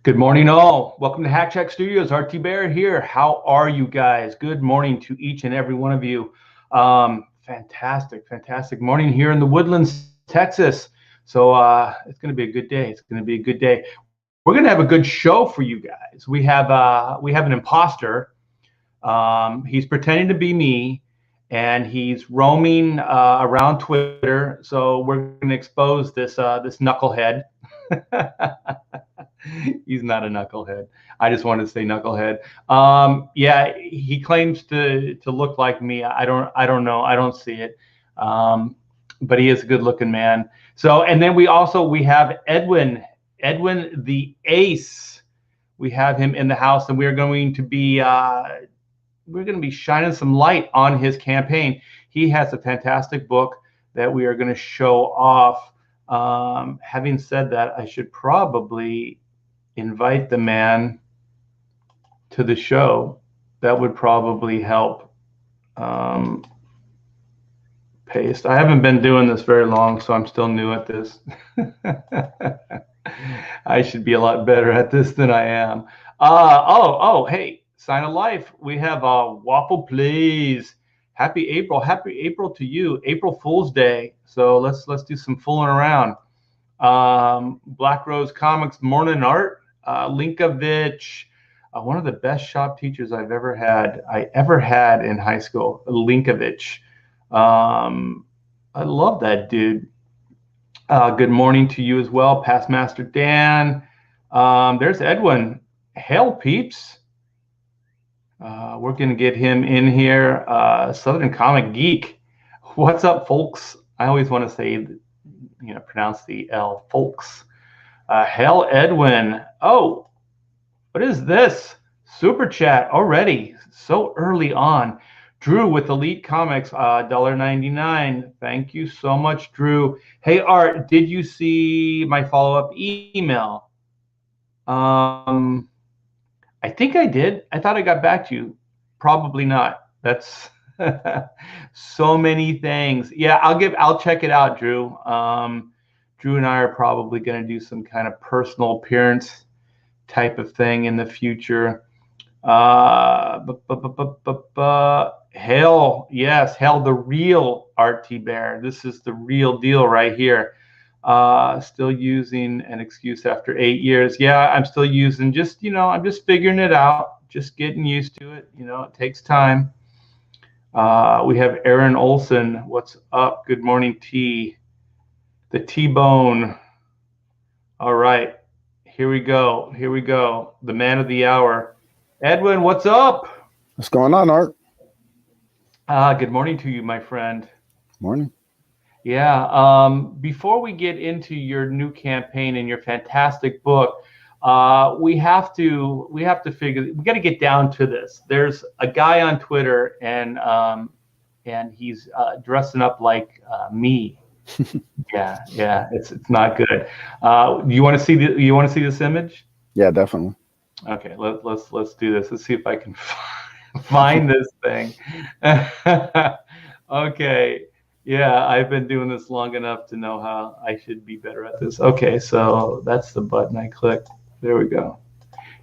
Good morning, all. Welcome to Hack Check Studios. RT Bear here. How are you guys? Good morning to each and every one of you. Fantastic morning here in the Woodlands, Texas. So it's going to be a good day. It's going to be a good day. We're going to have a good show for you guys. We have an imposter. He's pretending to be me, and he's roaming around Twitter. So we're going to expose this knucklehead. He's not a knucklehead. I just wanted to say knucklehead. Yeah, he claims to look like me. I don't know. I don't see it. But he is a good looking man. So, and then we have Edwin the Ace. We have him in the house, and we're going to be shining some light on his campaign. He has a fantastic book that we are going to show off. Having said that, I should probably invite the man to the show. That would probably help. Paste. I haven't been doing this very long, so I'm still new at this. I should be a lot better at this than I am. Hey, sign of life. We have Waffle Plays. Happy April to you. April Fool's Day. So let's do some fooling around. Black Rose Comics, Morning Art, Linkovich, one of the best shop teachers I ever had in high school, Linkovich. I love that dude. Good morning to you as well, Past Master Dan. There's Edwin. Hail, peeps. We're going to get him in here. Southern Comic Geek. What's up, folks? I always want to say, pronounce the L, folks. Hail, Edwin. Oh, what is this? Super chat already. So early on. Drew with Elite Comics, $1.99. Thank you so much, Drew. Hey, Art, did you see my follow-up email? I think I did. I thought I got back to you. Probably not. That's so many things. Yeah, I'll check it out, Drew. Drew and I are probably going to do some kind of personal appearance type of thing in the future. Hail, yes, hail the real RT Bear. This is the real deal right here. Still using an excuse after 8 years. Yeah, I'm still using I'm just figuring it out, just getting used to it. It takes time. We have Aaron Olson. What's up? Good morning, T. The T-Bone. All right, here we go. The man of the hour. Edwin, what's up? What's going on, Art? Good morning to you, my friend. Morning. Yeah. Before we get into your new campaign and your fantastic book, we have to figure. We got to get down to this. There's a guy on Twitter, and he's dressing up like me. Yeah. It's not good. You want to see this image? Yeah, definitely. Okay. Let's do this. Let's see if I can find this thing. Okay. Yeah, I've been doing this long enough to know how I should be better at this. Okay, so that's the button I clicked. There we go.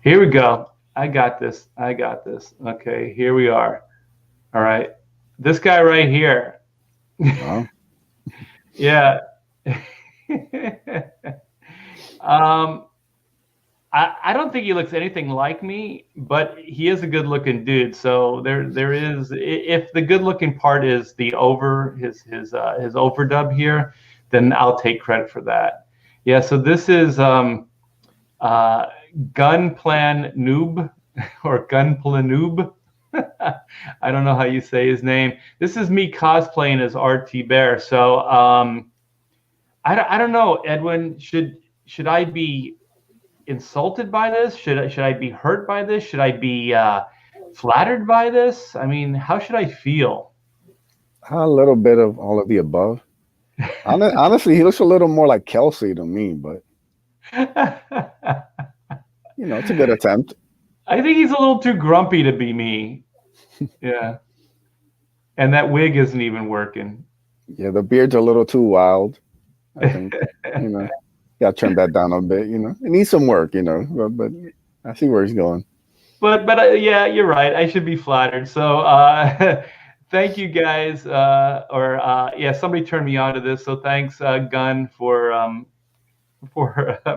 Here we go. I got this. Okay, here we are. All right. This guy right here. Wow. Yeah. I don't think he looks anything like me, but he is a good-looking dude. So there is, if the good-looking part is his overdub here, then I'll take credit for that. Yeah. So this is Gunplan Noob or Gunplan Noob. I don't know how you say his name. This is me cosplaying as RT Bear. So I don't know, Edwin. Should I be insulted by this? Should I be hurt by this? Should I be flattered by this? I mean, how should I feel? A little bit of all of the above. Honestly, he looks a little more like Kelsey to me, but it's a good attempt. I think he's a little too grumpy to be me. Yeah. And that wig isn't even working. Yeah, the beard's a little too wild, I think. Got to trim that down a bit. It needs some work. But I see where he's going. But yeah, you're right. I should be flattered. So thank you guys. Or yeah, somebody turned me on to this. So thanks, Gunn, for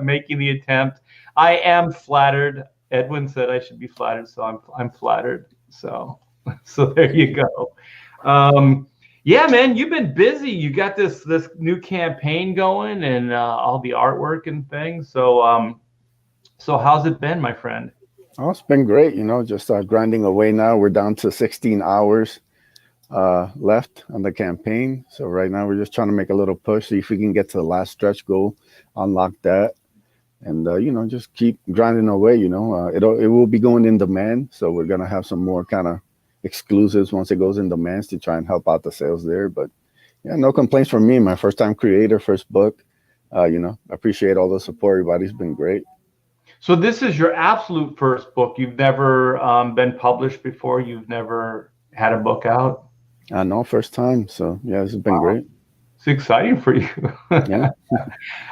making the attempt. I am flattered. Edwin said I should be flattered, so I'm flattered. So so there you go. Yeah, man, you've been busy. You got this new campaign going and all the artwork and things. So how's it been, my friend? Oh, it's been great. Just grinding away now. We're down to 16 hours left on the campaign. So right now we're just trying to make a little push, see if we can get to the last stretch goal, unlock that, and just keep grinding away. It will be going in demand, so we're gonna have some more kind of exclusives once it goes in demands to try and help out the sales there. But yeah, no complaints from me. My first time creator, first book. Appreciate all the support. Everybody's been great. So this is your absolute first book. You've never been published before. You've never had a book out. I know, first time. So yeah, this has been Wow. great. It's exciting for you. Yeah.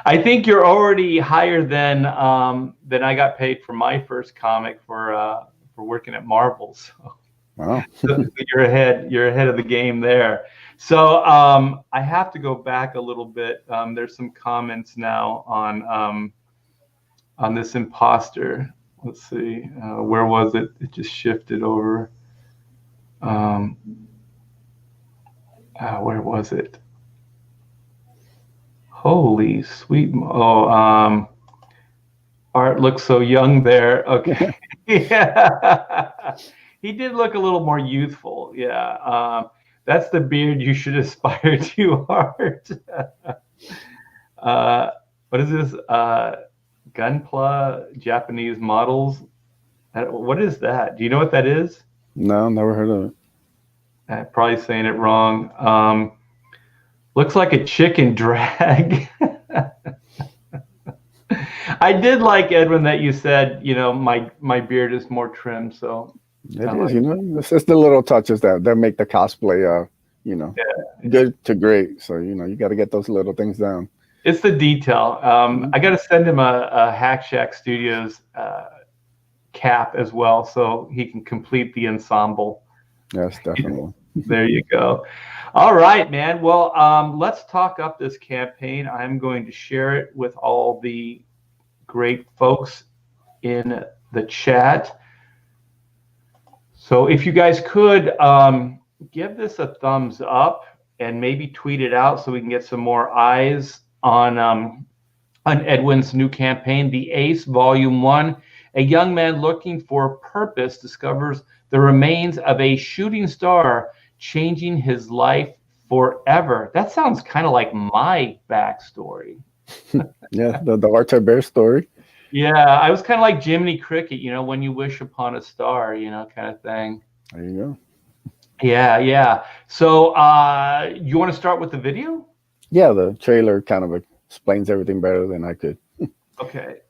I think you're already higher than I got paid for my first comic for working at Marvel. So, Wow. so you're ahead. You're ahead of the game there. So I have to go back a little bit. There's some comments now on this imposter. Let's see, where was it? It just shifted over. Where was it? Holy sweet! Art looks so young there. Okay, yeah, he did look a little more youthful. Yeah, that's the beard you should aspire to, Art. What is this? Gunpla Japanese models. What is that? Do you know what that is? No, never heard of it. I'm probably saying it wrong. Looks like a chicken drag. I did like, Edwin, that you said, my beard is more trim. So It is, it's just the little touches that make the cosplay, yeah, good to great. So, you got to get those little things down. it's the detail. I got to send him a Hack Shack Studios cap as well, so he can complete the ensemble. Yes, definitely. There you go. All right, man. Well, let's talk up this campaign. I'm going to share it with all the great folks in the chat. So if you guys could give this a thumbs up and maybe tweet it out so we can get some more eyes on Edwin's new campaign, The Ace, Volume 1. A young man looking for purpose discovers the remains of a shooting star, changing his life forever. That sounds kind of like my backstory. Yeah, the Arthur Bear story. Yeah, I was kind of like Jiminy Cricket, when you wish upon a star, kind of thing. There you go. Yeah. So you want to start with the video? Yeah, the trailer kind of explains everything better than I could. Okay.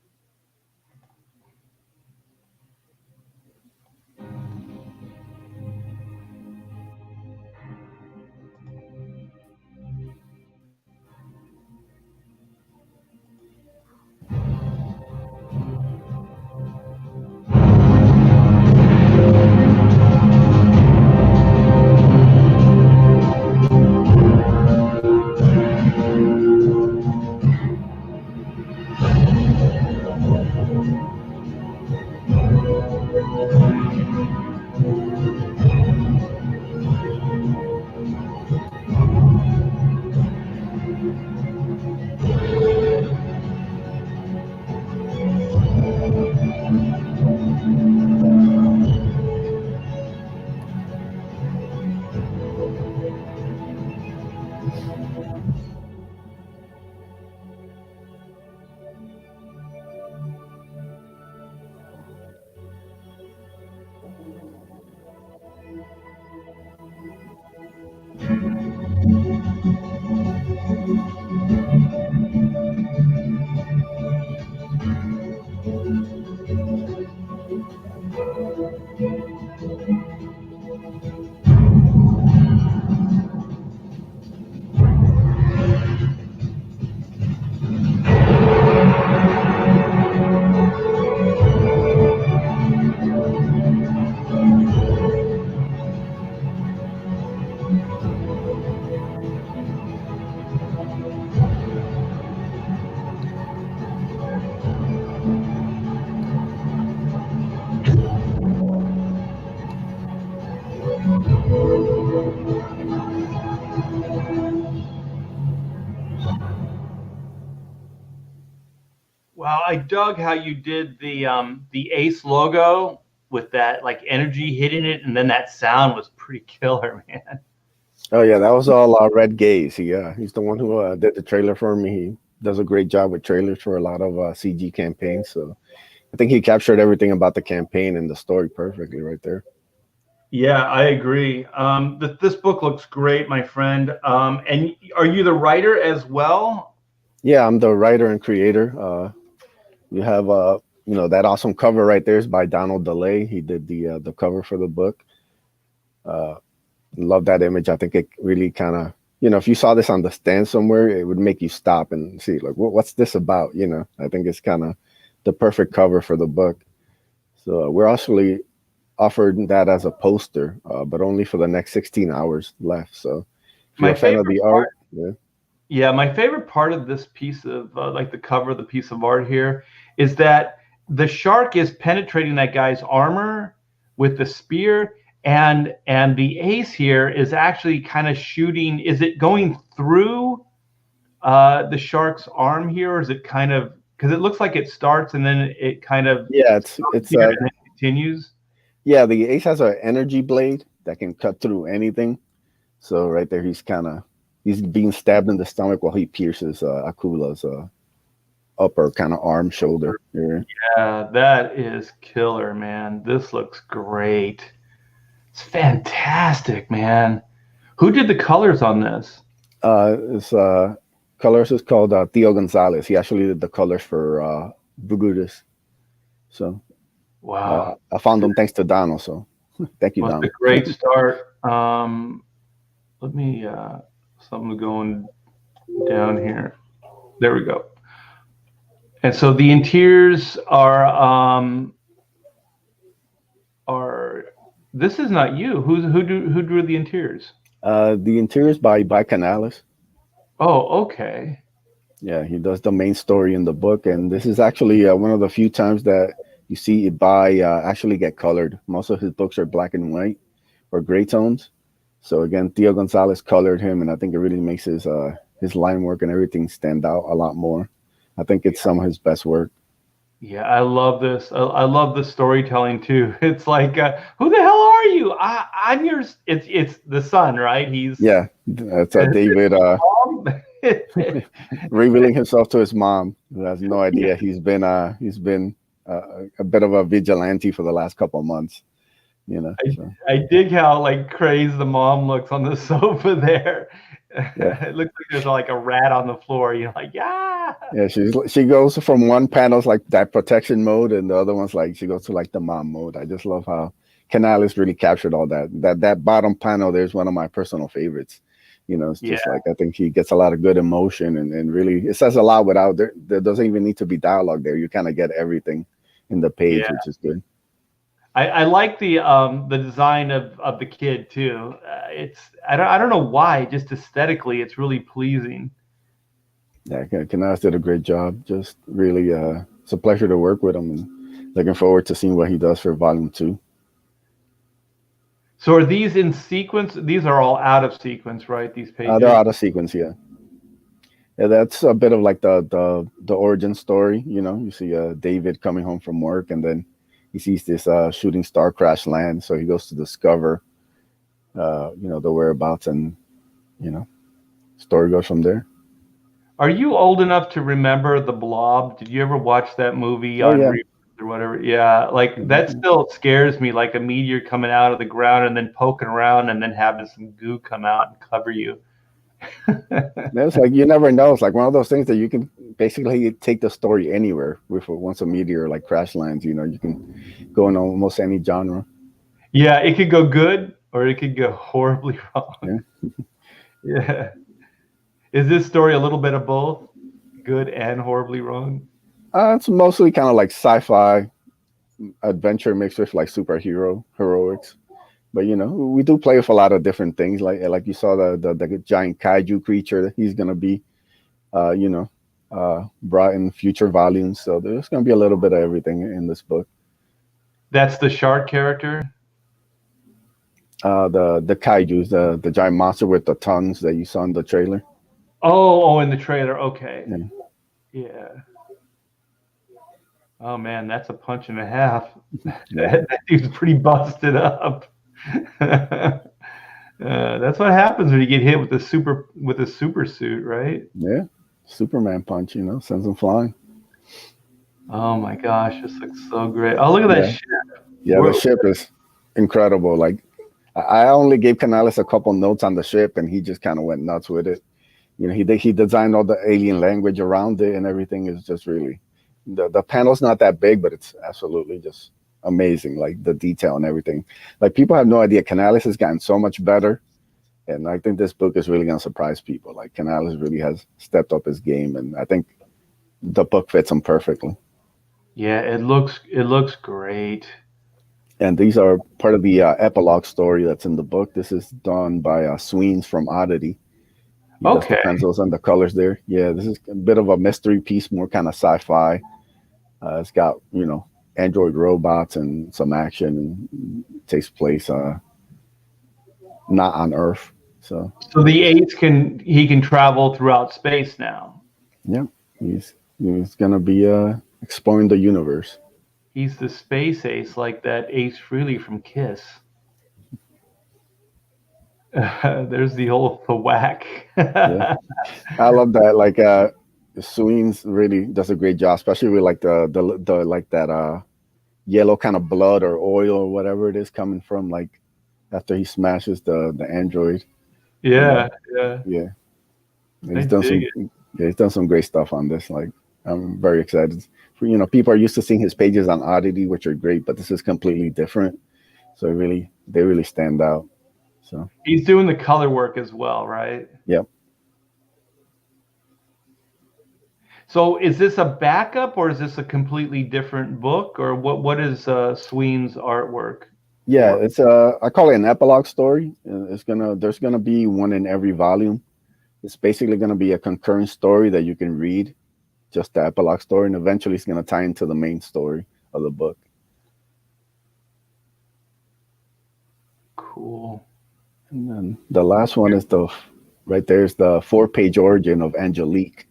Wow, I dug how you did the Ace logo with that like energy hitting it, and then that sound was pretty killer, man. Oh yeah, that was all Red Gaze. He's the one who did the trailer for me. He does a great job with trailers for a lot of CG campaigns. So I think he captured everything about the campaign and the story perfectly right there. Yeah, I agree. This book looks great, my friend. And are you the writer as well? Yeah, I'm the writer and creator. You have that awesome cover right there is by Donald DeLay. He did the cover for the book. Uh, Love that image. I think it really kind of, if you saw this on the stand somewhere, it would make you stop and see, like, what's this about? I think it's kind of the perfect cover for the book. So we're actually offered that as a poster, but only for the next 16 hours left. So if you're My a fan of favorite the part, art, yeah, yeah, my favorite part of this piece of like the cover of the piece of art here is that the shark is penetrating that guy's armor with the spear, and the ace here is actually kind of shooting. Is it going through the shark's arm here, or is it kind of because it looks like it starts and then it kind of yeah, stops it's here and then continues? yeah, the ace has an energy blade that can cut through anything. So right there, he's being stabbed in the stomach while he pierces Akula's upper kind of arm shoulder. Yeah. Yeah, that is killer, man. This looks great. It's fantastic, man. Who did the colors on this? His colors is called Theo Gonzalez. He actually did the colors for Brugutus. So Wow, I found them thanks to Donald. So thank you, well, it's Donald. a great start. Let me something going down here. There we go. And so the interiors are this is not you. Who drew the interiors? The interiors by Canales. Oh, okay. Yeah, he does the main story in the book, and this is actually one of the few times that you see by actually get colored. Most of his books are black and white or gray tones. So again, Theo Gonzalez colored him, and I think it really makes his line work and everything stand out a lot more. I think it's some of his best work. Yeah, I love this. I love the storytelling too. It's like, who the hell are you? I'm your. It's the son, right? He's Yeah, that's David revealing himself to his mom, who has no idea he's been a bit of a vigilante for the last couple of months. I, So I dig how like crazed the mom looks on the sofa there. yeah. It looks like there's like a rat on the floor. You're like, yeah. Yeah, she goes from one panel's like that protection mode, and the other one's like she goes to like the mom mode. I just love how Canales really captured all that. That bottom panel there's one of my personal favorites. It's Yeah, just like I think he gets a lot of good emotion and really it says a lot without there doesn't even need to be dialogue there. You kind of get everything in the page, yeah. which is good. I like the design of the kid too. It's I don't know why, just aesthetically, it's really pleasing. Yeah, Canales did a great job. Just really, it's a pleasure to work with him, and looking forward to seeing what he does for Volume 2. So are these in sequence? These are all out of sequence, right? These They're pages. out of sequence, yeah. Yeah, that's a bit of like the origin story. You see David coming home from work, and then he sees this shooting star crash land. So he goes to discover, the whereabouts, and you know, story goes from there. Are you old enough to remember The Blob? Did you ever watch that movie Oh on yeah, reruns or whatever? Yeah, like that Mhm. still scares me, like a meteor coming out of the ground and then poking around and then having some goo come out and cover you. It's like you never know. It's like one of those things that you can basically take the story anywhere with once a meteor like crash lands. You can go in almost any genre. Yeah, it could go good or it could go horribly wrong. Yeah, Yeah. Is this story a little bit of both? Good and horribly wrong? it's mostly kind of like sci-fi adventure mixed with like superhero heroics. But we do play with a lot of different things. Like you saw the giant kaiju creature that he's gonna be, uh, you know, brought in future volumes. So there's gonna be a little bit of everything in this book. That's the shark character? The kaiju's the giant monster with the tongues that you saw in the trailer. Oh, in the trailer. Okay. Yeah. Yeah. Oh man, that's a punch and a half. Yeah, That dude's pretty busted up. That's what happens when you get hit with a super suit, right? yeah. Superman punch, sends him flying. Oh my gosh, this looks so great. Oh, look at that Yeah, shit. yeah. The We're, ship is incredible. Like I only gave Canales a couple notes on the ship, and he just kind of went nuts with it. He designed all the alien language around it, and everything is just really the panel's not that big, but it's absolutely just amazing. Like the detail and everything. Like people have no idea. Canales has gotten so much better, and I think this book is really gonna surprise people. Like Canales really has stepped up his game, and I think the book fits him perfectly. yeah, it looks great. And these are part of the epilogue story that's in the book. This is done by Sweens from Oddity. He does the Okay. pencils and the colors there. Yeah, this is a bit of a mystery piece, more kind of sci-fi. It's got android robots and some action, and takes place not on Earth. So So the ace can travel throughout space now. yeah, he's gonna be exploring the universe. He's the space ace, like that Ace Frehley from Kiss. There's the whack. Yeah, I love that. Like Sweens really does a great job, especially with like the like that yellow kind of blood or oil or whatever it is coming from like after he smashes the android. You know, Yeah, yeah. yeah, I he's done dig some it. yeah, he's done some great stuff on this. Like I'm very excited. People are used to seeing his pages on Oddity, which are great, but this is completely different. So they really stand out. So He's doing the color work as well, right? yeah, So is this a backup or is this a completely different book or what is Sween's artwork yeah, for? it's I call it an epilogue story. There's gonna be one in every volume. It's basically gonna be a concurrent story that you can read, just the epilogue story, and eventually it's gonna tie into the main story of the book. Cool. And then the last one is right there's the 4-page origin of Angelique,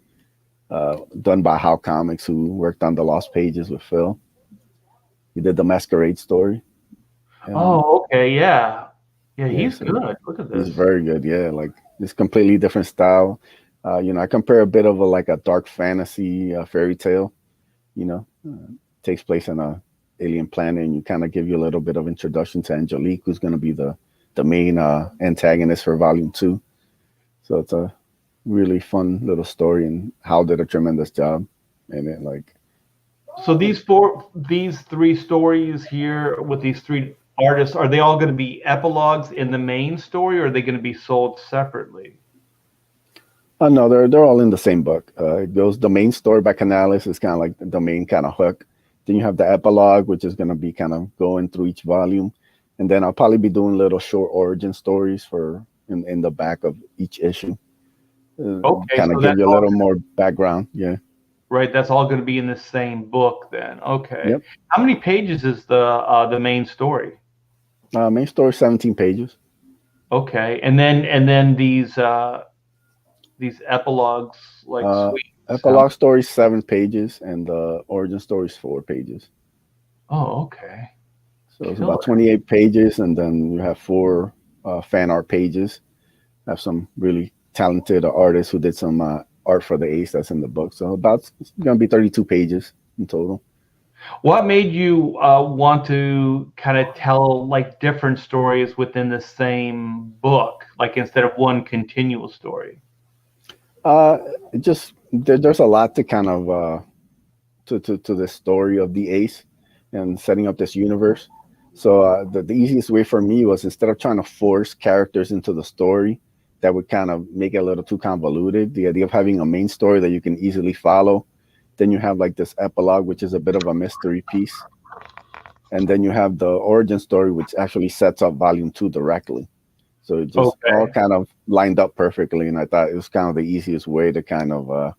done by How Comics, who worked on the Lost Pages with Phil. He did the Masquerade story, and Oh, okay, yeah. Yeah, yeah, he's so good. Look at he's this. very good. Yeah, like this completely different style. I compare a bit of a dark fantasy fairy tale. You know, takes place on a alien planet, and you kind of give you a little bit of introduction to Angelique, who's going to be the main antagonist for Volume 2. So it's a really fun little story, and Hal did a tremendous job in it. Like, So these three stories here with these three artists, are they all going to be epilogues in the main story, or are they going to be sold separately? oh no, they're all in the same book. It goes the main story by Canales is kind of like the main kind of hook. Then you have the epilogue, which is going to be kind of going through each volume, and then I'll probably be doing little short origin stories for in the back of each issue, Okay, kind of so give that's you a all little more background. Yeah. right. That's all going to be in the same book then. Okay. Yep. How many pages is the main story? Main story 17 pages. Okay, and then these epilogues like Uh, sweets. How? Epilogue story 7 pages, and the origin story is 4 pages. Oh, okay. So it's about Killer. 28 pages, and then you have four fan art pages. I have some really talented artists who did some art for the Ace that's in the book. So it's going to be 32 pages in total. What made you want to kind of tell like different stories within the same book, like instead of one continual story? Uh, it just there's a lot to kind of to the story of the Ace and setting up this universe. So the easiest way for me was, instead of trying to force characters into the story that would kind of make it a little too convoluted, the idea of having a main story that you can easily follow. Then you have like this epilogue, which is a bit of a mystery piece, and then you have the origin story, which actually sets up volume 2 directly. So it just all Okay. kind of lined up perfectly, and I thought it was kind of the easiest way to kind of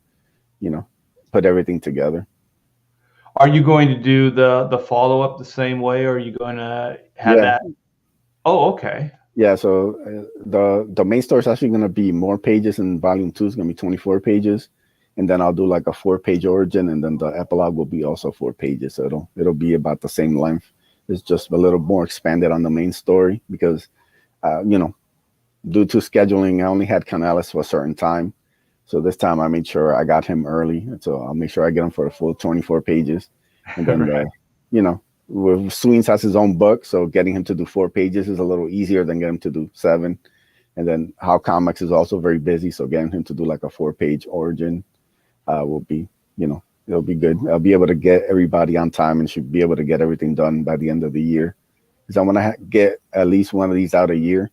you know put everything together. Are you going to do the follow up the same way, or are you going to have Yeah, that? Oh, okay. yeah. So the main story is actually going to be more pages, and volume 2 is going to be 24 pages, and then I'll do like a 4-page origin, and then the epilogue will be also 4 pages. So it'll be about the same length. It's just a little more expanded on the main story because, you know, due to scheduling, I only had Canales for a certain time. So this time I made sure I got him early. And so I'll make sure I get him for the full 24 pages. And then, Right. you know, with Sweens has his own book. So getting him to do 4 pages is a little easier than getting him to do 7. And then How Comics is also very busy. So getting him to do like a 4-page origin will be, you know, it'll be good. I'll be able to get everybody on time and should be able to get everything done by the end of the year. Because I want to get at least one of these out a year.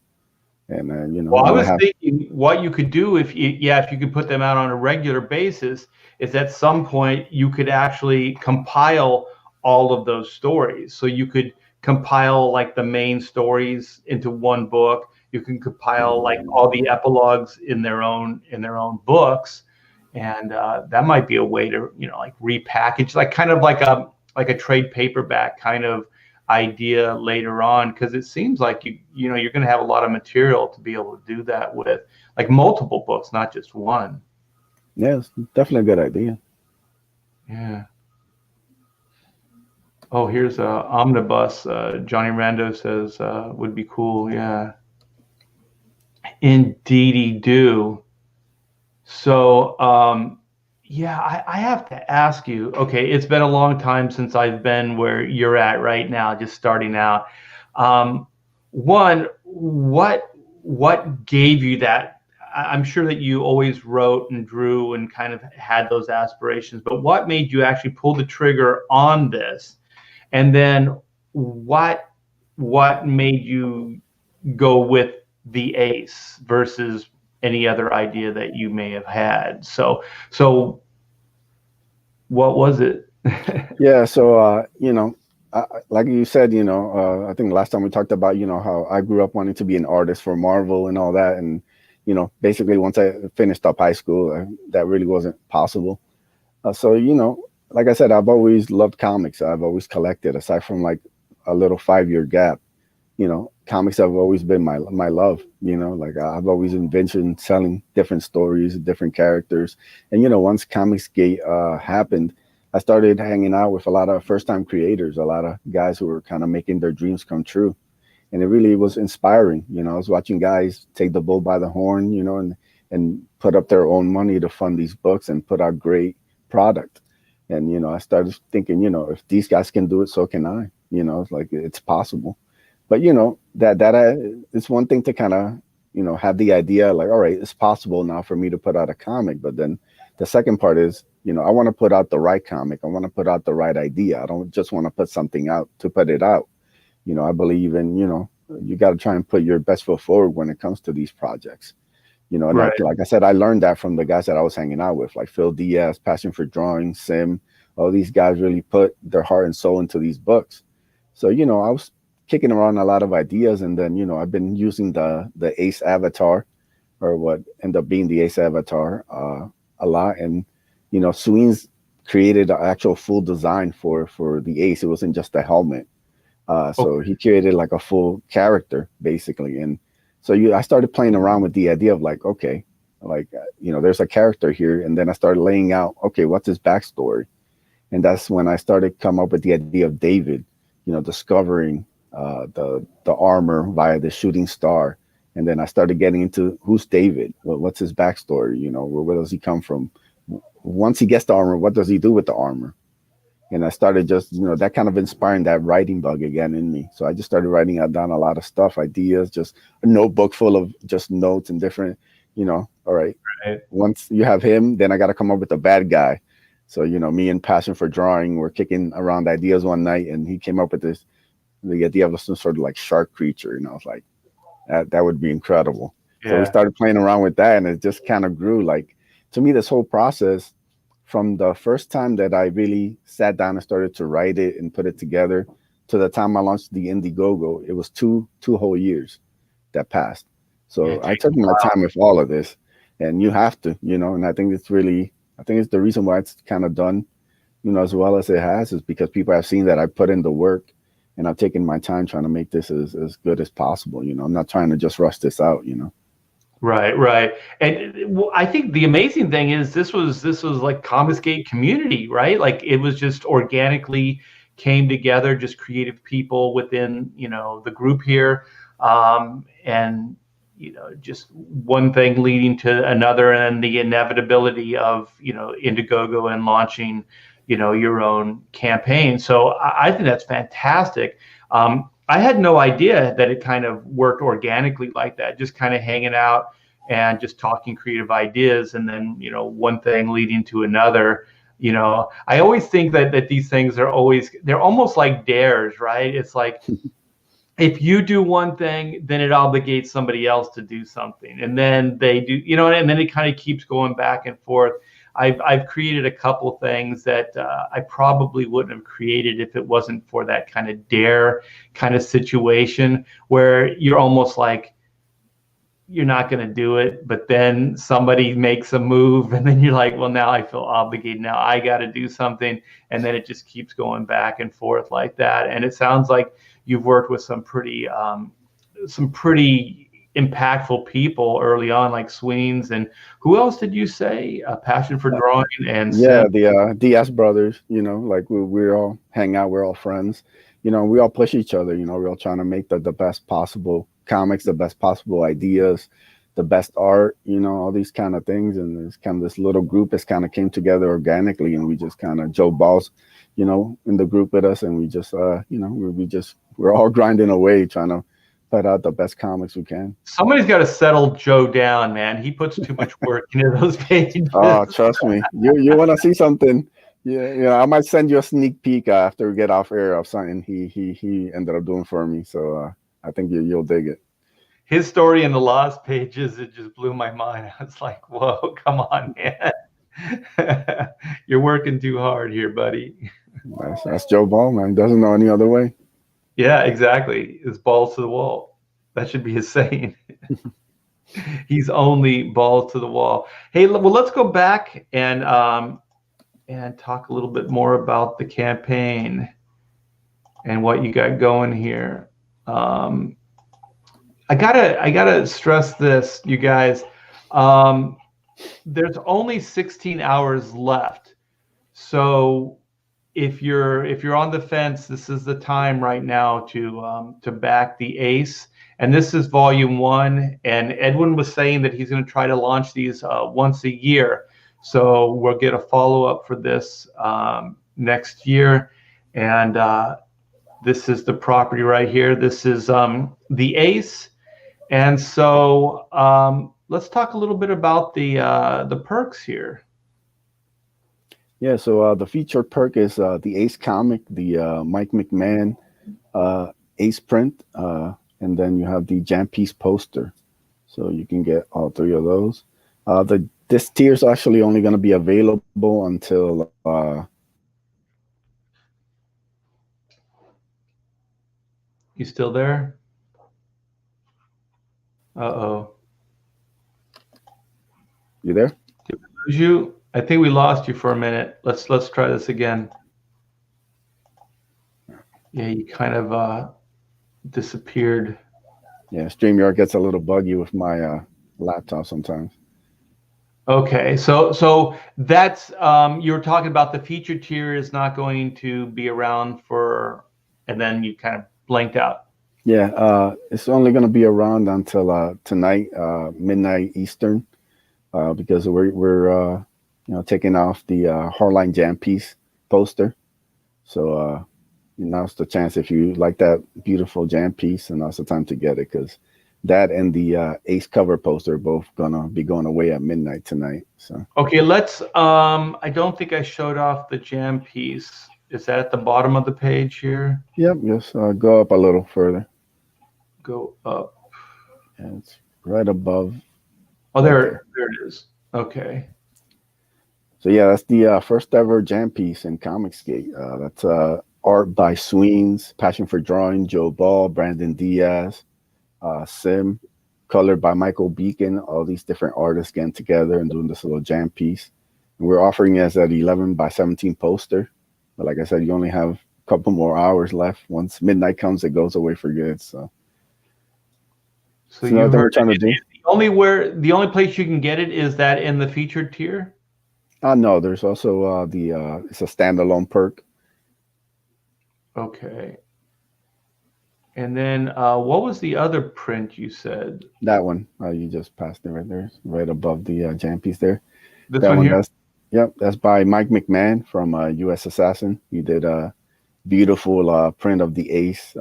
And, you know, I Well, I want to was have. thinking what you could do if you could put them out on a regular basis, is at some point you could actually compile all of those stories. So you could compile like the main stories into one book. You can compile like all the epilogues in their own books, and that might be a way to like repackage, like kind of like a trade paperback kind of idea later on, because it seems like you're going to have a lot of material to be able to do that with, like multiple books, not just one. Yeah, it's definitely a good idea. Yeah. Oh, here's a omnibus. Johnny Rando says would be cool. Yeah, indeedy do. So yeah, I have to ask you, okay, it's been a long time since I've been where you're at right now, just starting out. um, One, what gave you that? I'm sure that you always wrote and drew and kind of had those aspirations, but what made you actually pull the trigger on this? And then what what made you go with the ace versus any other idea that you may have had? So what was it? Yeah, so you know, like you said, you know, I think last time we talked about, you know, how I grew up wanting to be an artist for Marvel and all that, and you know, basically once I finished up high school, that really wasn't possible. So you know, like I said, I've always loved comics. I've always collected, aside from like a little 5-year gap. You know, comics have always been my love. You know, like I've always envisioned selling different stories, different characters, and you know, once Comics Gate happened, I started hanging out with a lot of first time creators, a lot of guys who were kind of making their dreams come true, and it really was inspiring. You know, I was watching guys take the bull by the horn, you know, and put up their own money to fund these books and put out great product. And you know, I started thinking, you know, if these guys can do it, so can I. You know, it's like it's possible. But you know it's one thing to kind of, you know, have the idea like, all right, it's possible now for me to put out a comic. But then the second part is, you know, I want to put out the right comic. I want to put out the right idea. I don't just want to put something out to put it out. You know, I believe in, you know, you got to try and put your best foot forward when it comes to these projects. You know, and Right. like I said, I learned that from the guys that I was hanging out with, like Phil Diaz, Passion for Drawing, Sim. All these guys really put their heart and soul into these books. So, you know, I was kicking around a lot of ideas, and then, you know, I've been using the Ace avatar, or what ended up being the Ace avatar, a lot. And, you know, Sweens created an actual full design for the Ace. It wasn't just a helmet. So Okay. he created like a full character basically. And so I started playing around with the idea of like, okay, like, you know, there's a character here. And then I started laying out, okay, what's his backstory? And that's when I started come up with the idea of David, you know, discovering the armor via the shooting star. And then I started getting into who's David? Well, what's his backstory? You know, where does he come from? Once he gets the armor, what does he do with the armor? And I started just, you know, that kind of inspiring that writing bug again in me. So I just started writing down a lot of stuff, ideas, just a notebook full of just notes and different, you know, all right, Right. once you have him, then I got to come up with a bad guy. So, you know, me and Passion for Drawing were kicking around ideas one night, and he came up with the idea of some sort of like shark creature. And I was like, that would be incredible. So we Yeah. started playing around with that, and it just kind of grew. Like, to me, this whole process, from the first time that I really sat down and started to write it and put it together to the time I launched the Indiegogo, it was two whole years that passed. Yeah. So It I takes took a my while. time with all of this, and you have to, you know, and I think it's the reason why it's kind of done, you know, as well as it has, is because people have seen that I put in the work, and I've taken my time trying to make this as good as possible. You know, I'm not trying to just rush this out, you know. Right, right. And I think the amazing thing is this was like Commonsgate community, right? Like it was just organically came together, just creative people within, the group here. And just one thing leading to another, and the inevitability of, Indiegogo and launching, your own campaign. So I think that's fantastic. I had no idea that it kind of worked organically like that, just kind of hanging out and just talking creative ideas, and then one thing leading to another. I always think that these things they're almost like dares, right? It's like if you do one thing, then it obligates somebody else to do something, and then they do, and then it kind of keeps going back and forth. I've created a couple things that I probably wouldn't have created if it wasn't for that kind of dare kind of situation, where you're almost like you're not going to do it, but then somebody makes a move, and then you're like, well, now I feel obligated. Now I got to do something, and then it just keeps going back and forth like that. And it sounds like you've worked with some pretty impactful people early on, like Sweens, and who else did you say? A Passion for Drawing and Yeah, Sim. the DS brothers, like we all hang out, we're all friends. We all push each other, we're all trying to make the best possible comics, the best possible ideas, the best art, all these kind of things. And it's kind of this little group that's kind of came together organically, and we just kind of Joe Balls, in the group with us, and we just we're all grinding away trying to put out the best comics we can. Somebody's got to settle Joe down, man. He puts too much work into those pages. Oh, trust me. You want to see something? Yeah. I might send you a sneak peek after we get off air of something he ended up doing for me. So I think you'll dig it. His story in the Lost pages, it just blew my mind. I was like, whoa, come on, man. You're working too hard here, buddy. That's Joe Ball, man. Doesn't know any other way. Yeah, exactly. It's balls to the wall. That should be his saying. He's only balls to the wall. Hey, well, let's go back and talk a little bit more about the campaign and what you got going here. I gotta stress this, you guys. There's only 16 hours left, so if you're on the fence, this is the time right now to back the Ace. And this is volume 1. And Edwin was saying that he's going to try to launch these once a year. So we'll get a follow up for this next year. And this is the property right here. This is the Ace. And so let's talk a little bit about the perks here. Yeah, so the featured perk is the Ace comic, the Mike McMahon Ace print, and then you have the Jam Piece poster. So you can get all 3 of those. This tier is actually only going to be available until You still there? Uh-oh. You there? Did we lose you? I think we lost you for a minute. Let's try this again. Yeah, you kind of disappeared. Yeah, StreamYard gets a little buggy with my laptop sometimes. Okay, so that's you were talking about the featured tier is not going to be around for, and then you kind of blanked out. Yeah, it's only going to be around until tonight, midnight Eastern, because we're taking off the Hardline Jam Piece poster. So now's the chance, if you like that beautiful jam piece, and now's the time to get it, because that and the Ace cover poster are both gonna be going away at midnight tonight. So okay, let's. I don't think I showed off the jam piece. Is that at the bottom of the page here? Yep, just go up a little further. Go up. Yeah, it's right above. Oh, there it is. Okay. So yeah, that's the first ever jam piece in Comicsgate. That's art by Sweens, Passion for Drawing, Joe Ball, Brandon Diaz, Sim, colored by Michael Beacon. All these different artists getting together and doing this little jam piece. And we're offering it as an 11 by 17 poster. But like I said, you only have a couple more hours left. Once midnight comes, it goes away for good. So you heard we're trying to do. the only place you can get it is that in the featured tier. No, there's also the it's a standalone perk. Okay. And then what was the other print you said? That one you just passed it right there, right above the jam piece there. This That one one, here? that's by Mike McMahon from U.S. Assassin. He did a beautiful print of the Ace.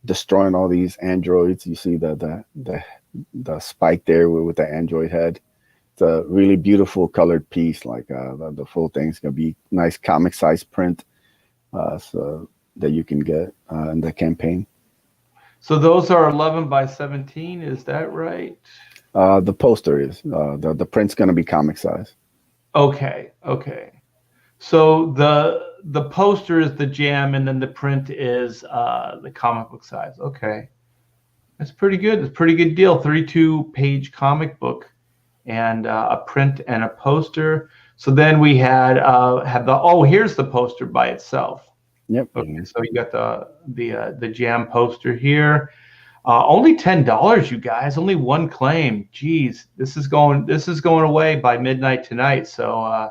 Destroying all these androids. You see the spike there with the android head. It's a really beautiful colored piece. Like the full thing's gonna be nice comic size print, so that you can get in the campaign. So those are 11 by 17, is that right? The poster is the print's gonna be comic size. Okay, okay. So the poster is the jam, and then the print is the comic book size. Okay, that's pretty good. It's a pretty good deal. 32-page comic book, and a print and a poster. So then we had the here's the poster by itself. Yep. Okay, so you got the jam poster here. Only $10, you guys. Only one claim. Geez, this is going away by midnight tonight. So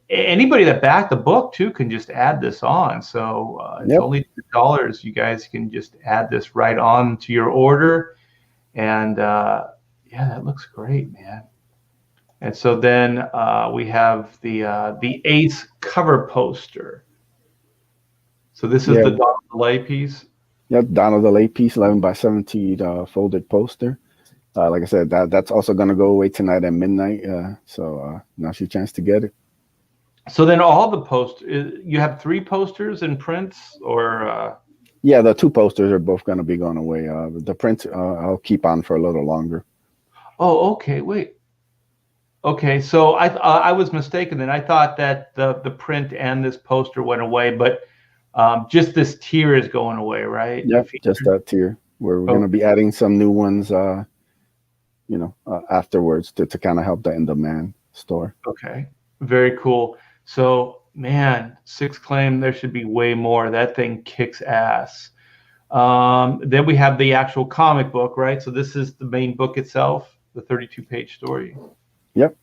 anybody that backed the book too can just add this on. So it's Yep. only $2. You guys can just add this right on to your order, and yeah, that looks great, man. And so then we have the Ace cover poster. So this is Yeah. the Donald Delay piece. Yep. Donald the Late piece, 11 by 17 folded poster. Like I said, that's also gonna go away tonight at midnight. So now's your chance to get it. So then all the posters, you have 3 posters and prints, or Yeah, the two posters are both gonna be going away. The print I'll keep on for a little longer. oh, okay, wait. Okay, so I was mistaken then. I thought that the print and this poster went away, but just this tier is going away, right? The Yep, just feature. that tier where we're Oh, gonna be adding some new ones. Afterwards to kind of help the in demand store. okay, very cool. So man, 6 claim. There should be way more. That thing kicks ass. Then we have the actual comic book, right? So this is the main book itself, the 32-page story. Yep.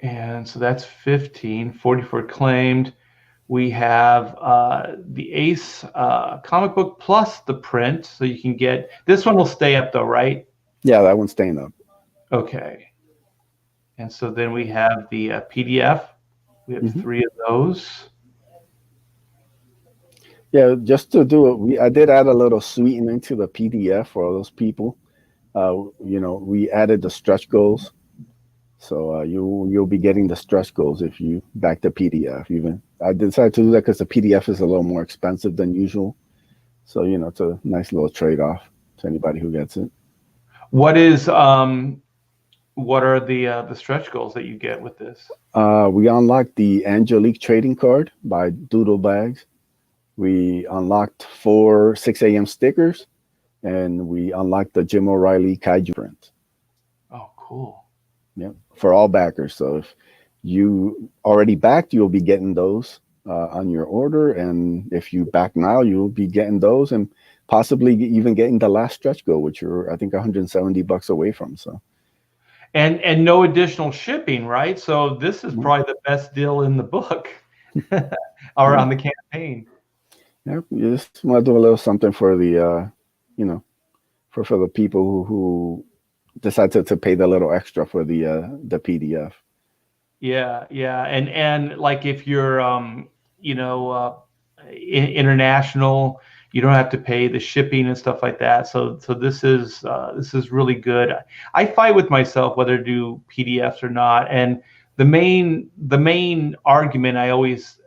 And so that's 15, 44 claimed. We have the Ace comic book plus the print. So you can get this one will stay up though, right? Yeah, that one's staying up. Okay. And so then we have the PDF. We have Hmm. 3 of those. Yeah, just to do it, I did add a little sweetening to the PDF for those people. We added the stretch goals, so you'll be getting the stretch goals if you back the PDF. Even I decided to do that because the PDF is a little more expensive than usual. So it's a nice little trade off to anybody who gets it. What are the stretch goals that you get with this? We unlocked the Angelique trading card by Doodle Bags. We unlocked 4 6 a.m. stickers, and we unlocked the Jim O'Reilly Kaiju print. Oh, cool. Yep, for all backers. So if you already backed, you'll be getting those on your order, and if you back now, you'll be getting those, and possibly even getting the last stretch goal, which you're I think $170 away from. So. And no additional shipping, right? So this is Mhm. probably the best deal in the book or Yeah, on the campaign. yeah. You just want to do a little something for the, for the people who decide to pay the little extra for the PDF. Yeah, yeah. And like if you're you know, international, you don't have to pay the shipping and stuff like that. So this is really good. I fight with myself whether to do PDFs or not. And the main argument I always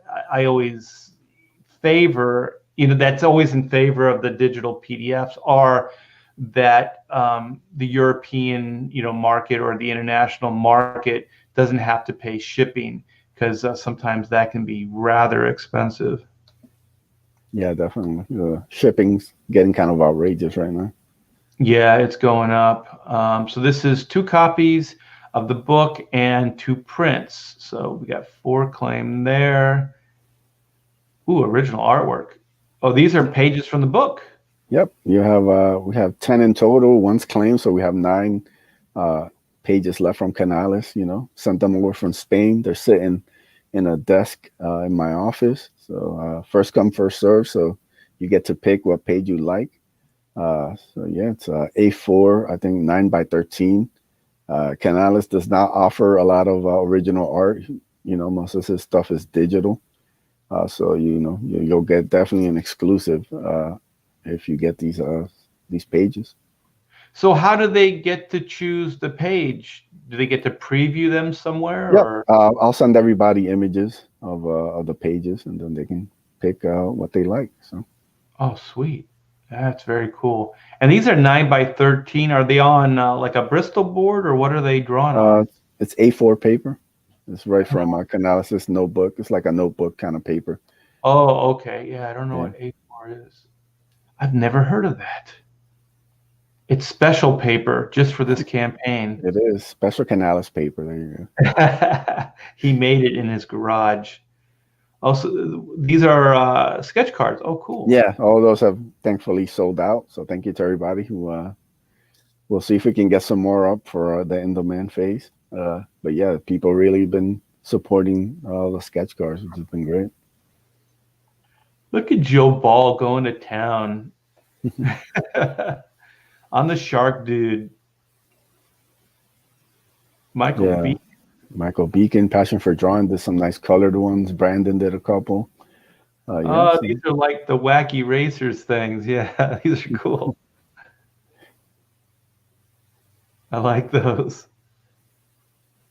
favor, that's always in favor of the digital PDFs are that the European, market or the international market doesn't have to pay shipping because sometimes that can be rather expensive. Yeah, definitely. Shipping's getting kind of outrageous right now. Yeah, it's going up. So this is 2 copies of the book and 2 prints. So we got 4 claim there. Ooh, original artwork. Oh, these are pages from the book. Yep, you have we have 10 in total. One's claimed, so we have nine uh, pages left from Canales. You know, sent them over from Spain. They're sitting in a desk in my office. So first come, first serve. So you get to pick what page you like. So yeah, it's A4, I think 9 by 13. Canales does not offer a lot of original art. You know, most of his stuff is digital. So you'll get definitely an exclusive if you get these pages. So how do they get to choose the page? Do they get to preview them somewhere Yep. or? I'll send everybody images of the pages, and then they can pick what they like. So Oh, sweet. That's very cool. And these are 9 by 13. Are they on like a Bristol board or what are they drawn uh, on? it's A4 paper. It's right from Canales' notebook. It's like a notebook kind of paper. Oh, okay. Yeah, I don't know Yeah, what A4 is. I've never heard of that. It's special paper just for this campaign. it is special Canales paper. There you go. He made it in his garage. Also, these are sketch cards. Oh, cool. Yeah, all those have thankfully sold out. So thank you to everybody who we'll see if we can get some more up for the in demand phase. But yeah, people really been supporting all the sketch cards, which has been great. Look at Joe Ball going to town on the shark dude. Michael Yeah, B. Michael Beacon, Passion for Drawing, did some nice colored ones. Brandon did a couple. Yeah, Oh, so these are like the wacky racers things. Yeah, these are cool. I like those.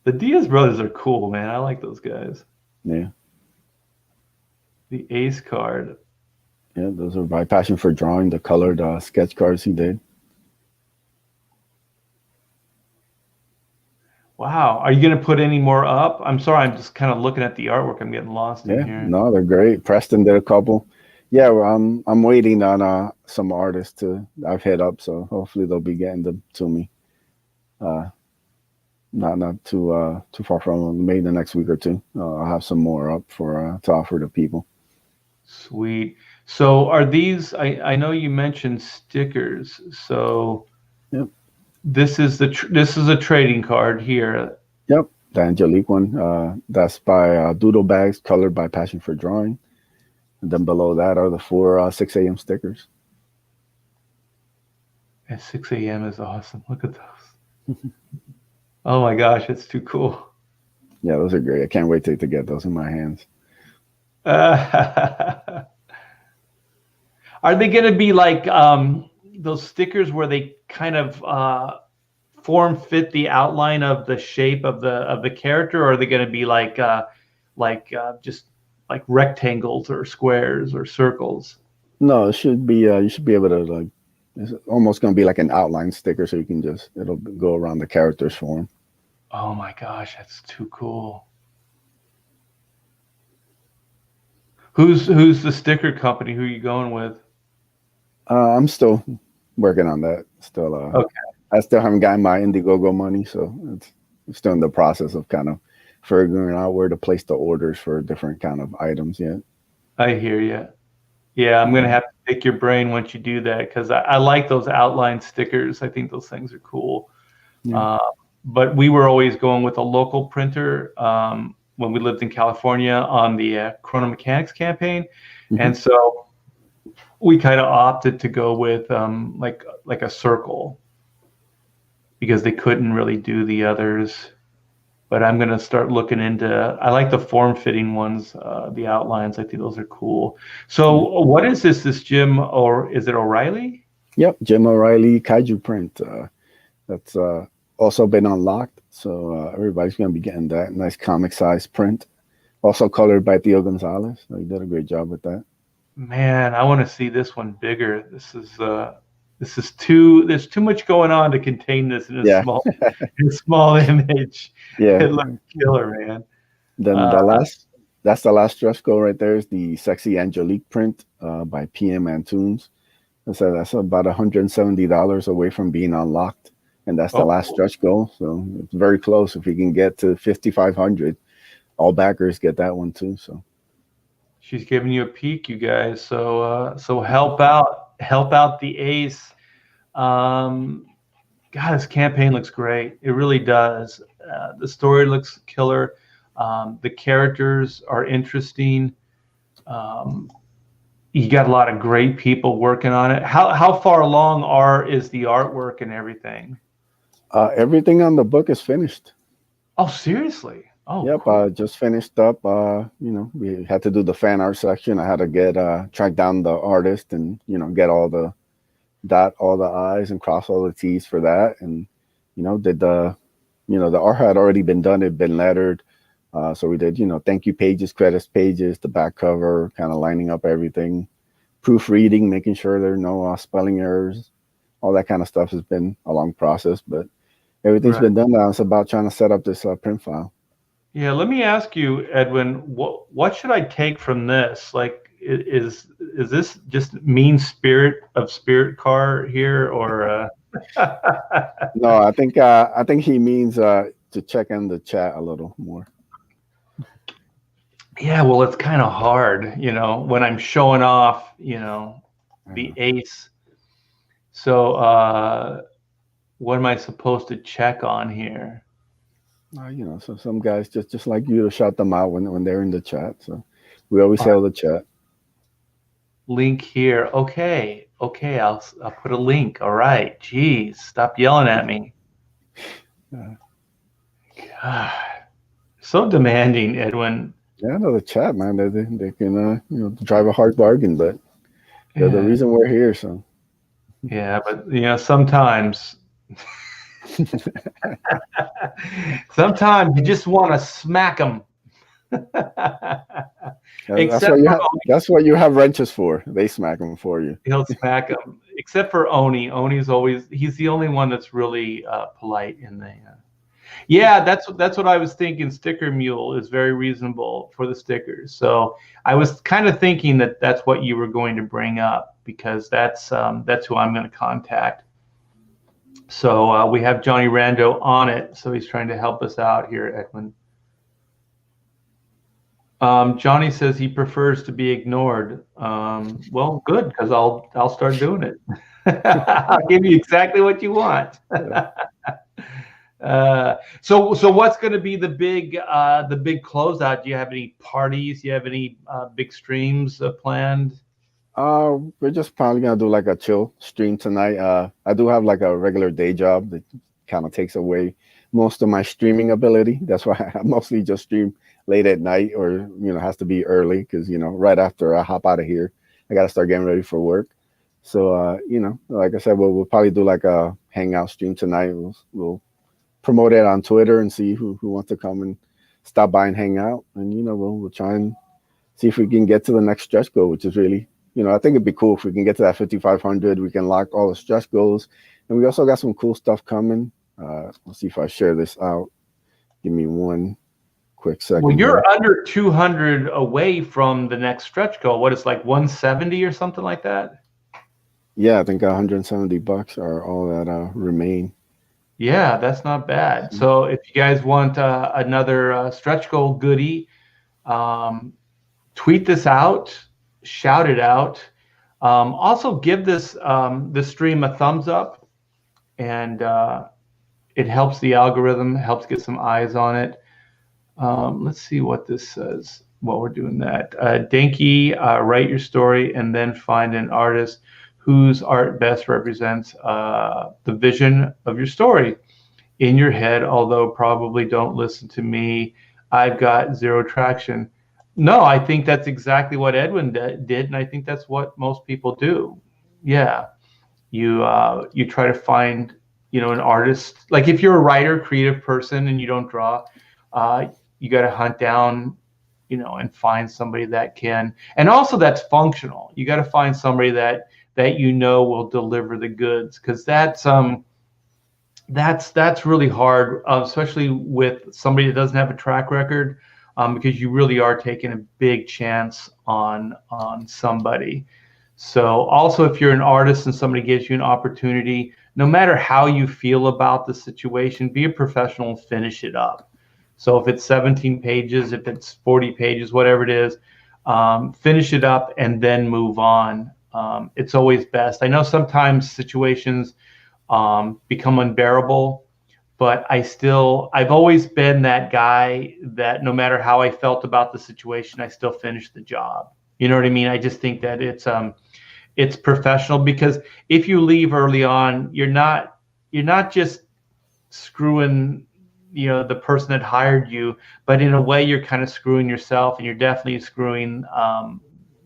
The Diaz brothers are cool, man. I like those guys. yeah, The Ace card. yeah, those are by Passion for Drawing, the colored sketch cards he did. Wow. Are you going to put any more up? I'm sorry. I'm just kind of looking at the artwork. I'm getting lost in Yeah, here. no, they're great. Preston did a couple. Yeah, well, I'm waiting on some artists to I've hit up, so hopefully they'll be getting them to me. Uh, not too far from maybe the next week or two. I'll have some more up for to offer to people. Sweet. So are these, I know you mentioned stickers. So Yep, this is a trading card here. yep. The Angelique one. That's by Doodle Bags, colored by Passion for Drawing. And then below that are the four 6 a.m. stickers. At 6 a.m. is awesome. Look at those. Oh my gosh, it's too cool. Yeah, those are great. I can't wait to get those in my hands. Are they going to be like those stickers where they kind of form fit the outline of the shape of the character, or are they going to be just like rectangles or squares or circles? No, it should be. You should be able to like. It's almost going to be like an outline sticker, so you can just it'll go around the character's form. Oh my gosh, that's too cool. Who's the sticker company? Who are you going with? I'm still working on that. Still, Okay, I still haven't gotten my Indiegogo money, so it's still in the process of kind of figuring out where to place the orders for different kind of items yet. I hear you. Yeah, I'm gonna have to pick your brain once you do that because I like those outline stickers. I think those things are cool. Yeah. Uh, but we were always going with a local printer when we lived in California on the Chrono Mechanics campaign, Hmm. and so we kind of opted to go with like a circle because they couldn't really do the others. But I'm gonna start looking into. I like the form-fitting ones, the outlines. I think those are cool. Yeah. So, what is this? This Jim or is it O'Reilly? Yep. Jim O'Reilly Kaiju print. That's also been unlocked, so everybody's gonna be getting that nice comic size print. Also colored by Theo Gonzalez. So he did a great job with that. Man, I want to see this one bigger. This is too. There's too much going on to contain this Yeah. in a small image. Yeah. It looks killer, man. Then Uh, the last, that's the last stretch goal right there is the sexy Angelique print by PM Antunes. That's about $170 away from being unlocked, and that's the oh, last stretch goal. So it's very close. If we can get to 5,500, all backers get that one too. So she's giving you a peek, you guys. So help out. help out the ace. Um, God, this campaign looks great. It really does. The story looks killer. The characters are interesting. Um, you got a lot of great people working on it. How far along is the artwork and everything? Everything on the book is finished. Oh, seriously? Oh, Yep, cool. just finished up. We had to do the fan art section. I had to get track down the artist and get all the dot all the I's and cross all the T's for that. And did the art had already been done. It'd been lettered. So we did thank you pages, credits pages, the back cover, kind of lining up everything, proofreading, making sure there are no spelling errors, all that kind of stuff has been a long process, but everything's Right. been done now. It's about trying to set up this print file. Yeah, let me ask you, Edwin, what should I take from this? Like, is this just mean spirit of Spirit Car here, or No, I think he means to check in the chat a little more. yeah, well, it's kind of hard, when I'm showing off, the ace. So, what am I supposed to check on here? So some guys just like you to shout them out when they're in the chat. So we always tell the chat. Link here. Okay, I'll put a link. All right. Geez, stop yelling at me. God, so demanding, Edwin. Yeah, no, the chat, man. They can drive a hard bargain, but they're the reason we're here. So yeah, but sometimes sometimes you just want to smack them. That's what you have wrenches for. They smack them for you. He'll smack them. Except for Oni. He's the only one that's really polite in the. Yeah, that's what I was thinking. Sticker Mule is very reasonable for the stickers. So I was kind of thinking that's what you were going to bring up, because that's who I'm going to contact. So we have Johnny Rando on it. So he's trying to help us out here, Edwin. Johnny says he prefers to be ignored. Well, good, because I'll start doing it. I'll give you exactly what you want. So what's going to be the big closeout? Do you have any parties? Do you have any big streams planned? We're just probably gonna do like a chill stream tonight. I do have like a regular day job that kind of takes away most of my streaming ability. That's why I mostly just stream late at night, or has to be early, because right after I hop out of here, I got to start getting ready for work. So like I said, we'll probably do like a hangout stream tonight. We'll promote it on Twitter and see who wants to come and stop by and hang out, and we'll try and see if we can get to the next stretch goal, which is really I think it'd be cool if we can get to that 5,500. We can lock all the stretch goals, and we also got some cool stuff coming. Let's see if I share this out. Give me one quick second. Well, you're under 200 away from the next stretch goal. What, it's like 170 or something like that? Yeah, I think $170 are all that remain. Yeah, that's not bad. So if you guys want another stretch goal goodie, tweet this out, shout it out. Also, give this stream a thumbs up, and it helps the algorithm, helps get some eyes on it. Let's see what this says while we're doing that. Danky, write your story and then find an artist whose art best represents the vision of your story in your head, although probably don't listen to me. I've got zero traction. No, I think that's exactly what Edwin did, and I think that's what most people do. Yeah, you try to find an artist. Like if you're a writer, creative person, and you don't draw, you got to hunt down, and find somebody that can, and also that's functional. You got to find somebody that will deliver the goods, because that's really hard, especially with somebody that doesn't have a track record, because you really are taking a big chance on somebody. So also, if you're an artist and somebody gives you an opportunity, no matter how you feel about the situation, be a professional and finish it up. So if it's 17 pages, if it's 40 pages, whatever it is, finish it up and then move on. It's always best. I know sometimes situations become unbearable, but I've always been that guy that no matter how I felt about the situation, I still finished the job. You know what I mean? I just think that it's professional, because if you leave early on, you're not just screwing, the person that hired you, but in a way you're kind of screwing yourself, and you're definitely screwing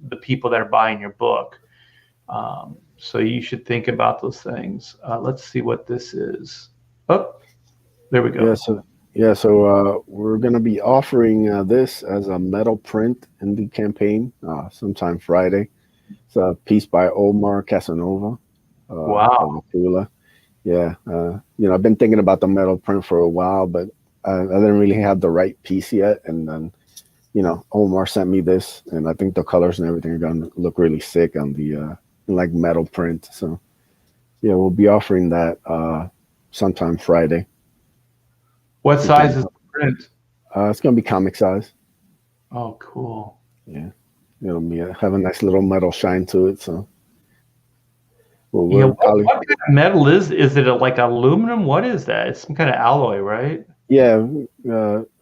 the people that are buying your book. So you should think about those things. Let's see what this is. Oh, there we Yeah, go. we're gonna be offering this as a metal print in the campaign sometime Friday. It's a piece by Omar Casanova of Wow. Aquila. Yeah, I've been thinking about the metal print for a while, but I didn't really have the right piece yet. And then, Omar sent me this, and I think the colors and everything are gonna look really sick on the like metal print. So yeah, we'll be offering that sometime Friday. What You can, size is the print? it's gonna be comic size. Oh, cool. Yeah, it'll be have a nice little metal shine to it. So well, Yeah, we're what probably kind of metal is it, like aluminum? What is that? It's some kind of alloy, right? yeah.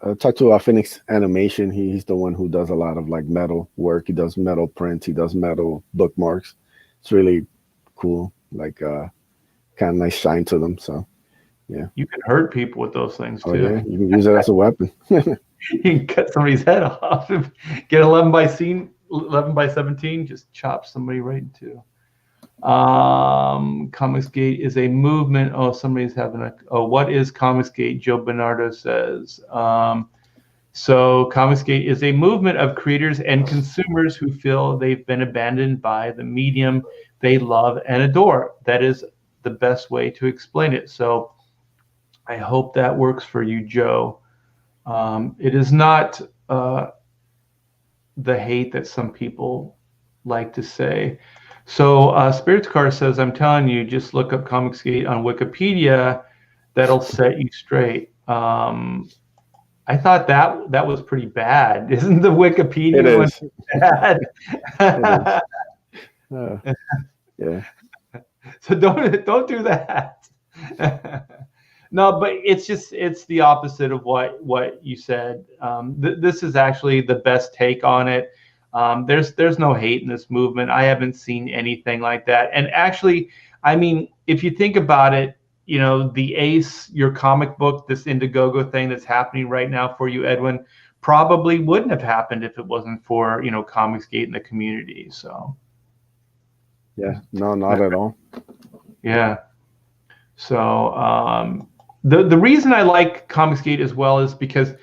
I talked to Phoenix Animation. He's the one who does a lot of like metal work. He does metal prints. He does metal bookmarks. It's really cool. Like kind of nice shine to them. So yeah. You can hurt people with those things Oh too. yeah, you can use it as a weapon. You can cut somebody's head off. Get 11 by 17, just chop somebody right in two. Comicsgate is a movement. Oh, somebody's having a. Oh, what is Comicsgate? Joe Bernardo says. So Comicsgate is a movement of creators and consumers who feel they've been abandoned by the medium they love and adore. That is the best way to explain it. So I hope that works for you, Joe. It is not the hate that some people like to say. So Spirits Car says, I'm telling you, just look up Comicsgate on Wikipedia. That'll set you straight. I thought that was pretty bad. Isn't the It Wikipedia one is. bad? It is. Uh, yeah. So don't do that. No, but it's the opposite of what you said. This is actually the best take on it. There's no hate in this movement. I haven't seen anything like that. And actually, I mean, if you think about it, the Ace, your comic book, this Indiegogo thing that's happening right now for you, Edwin, probably wouldn't have happened if it wasn't for Comicsgate and the community. So Yeah. No, not at all. yeah. So the reason I like Comicsgate as well is because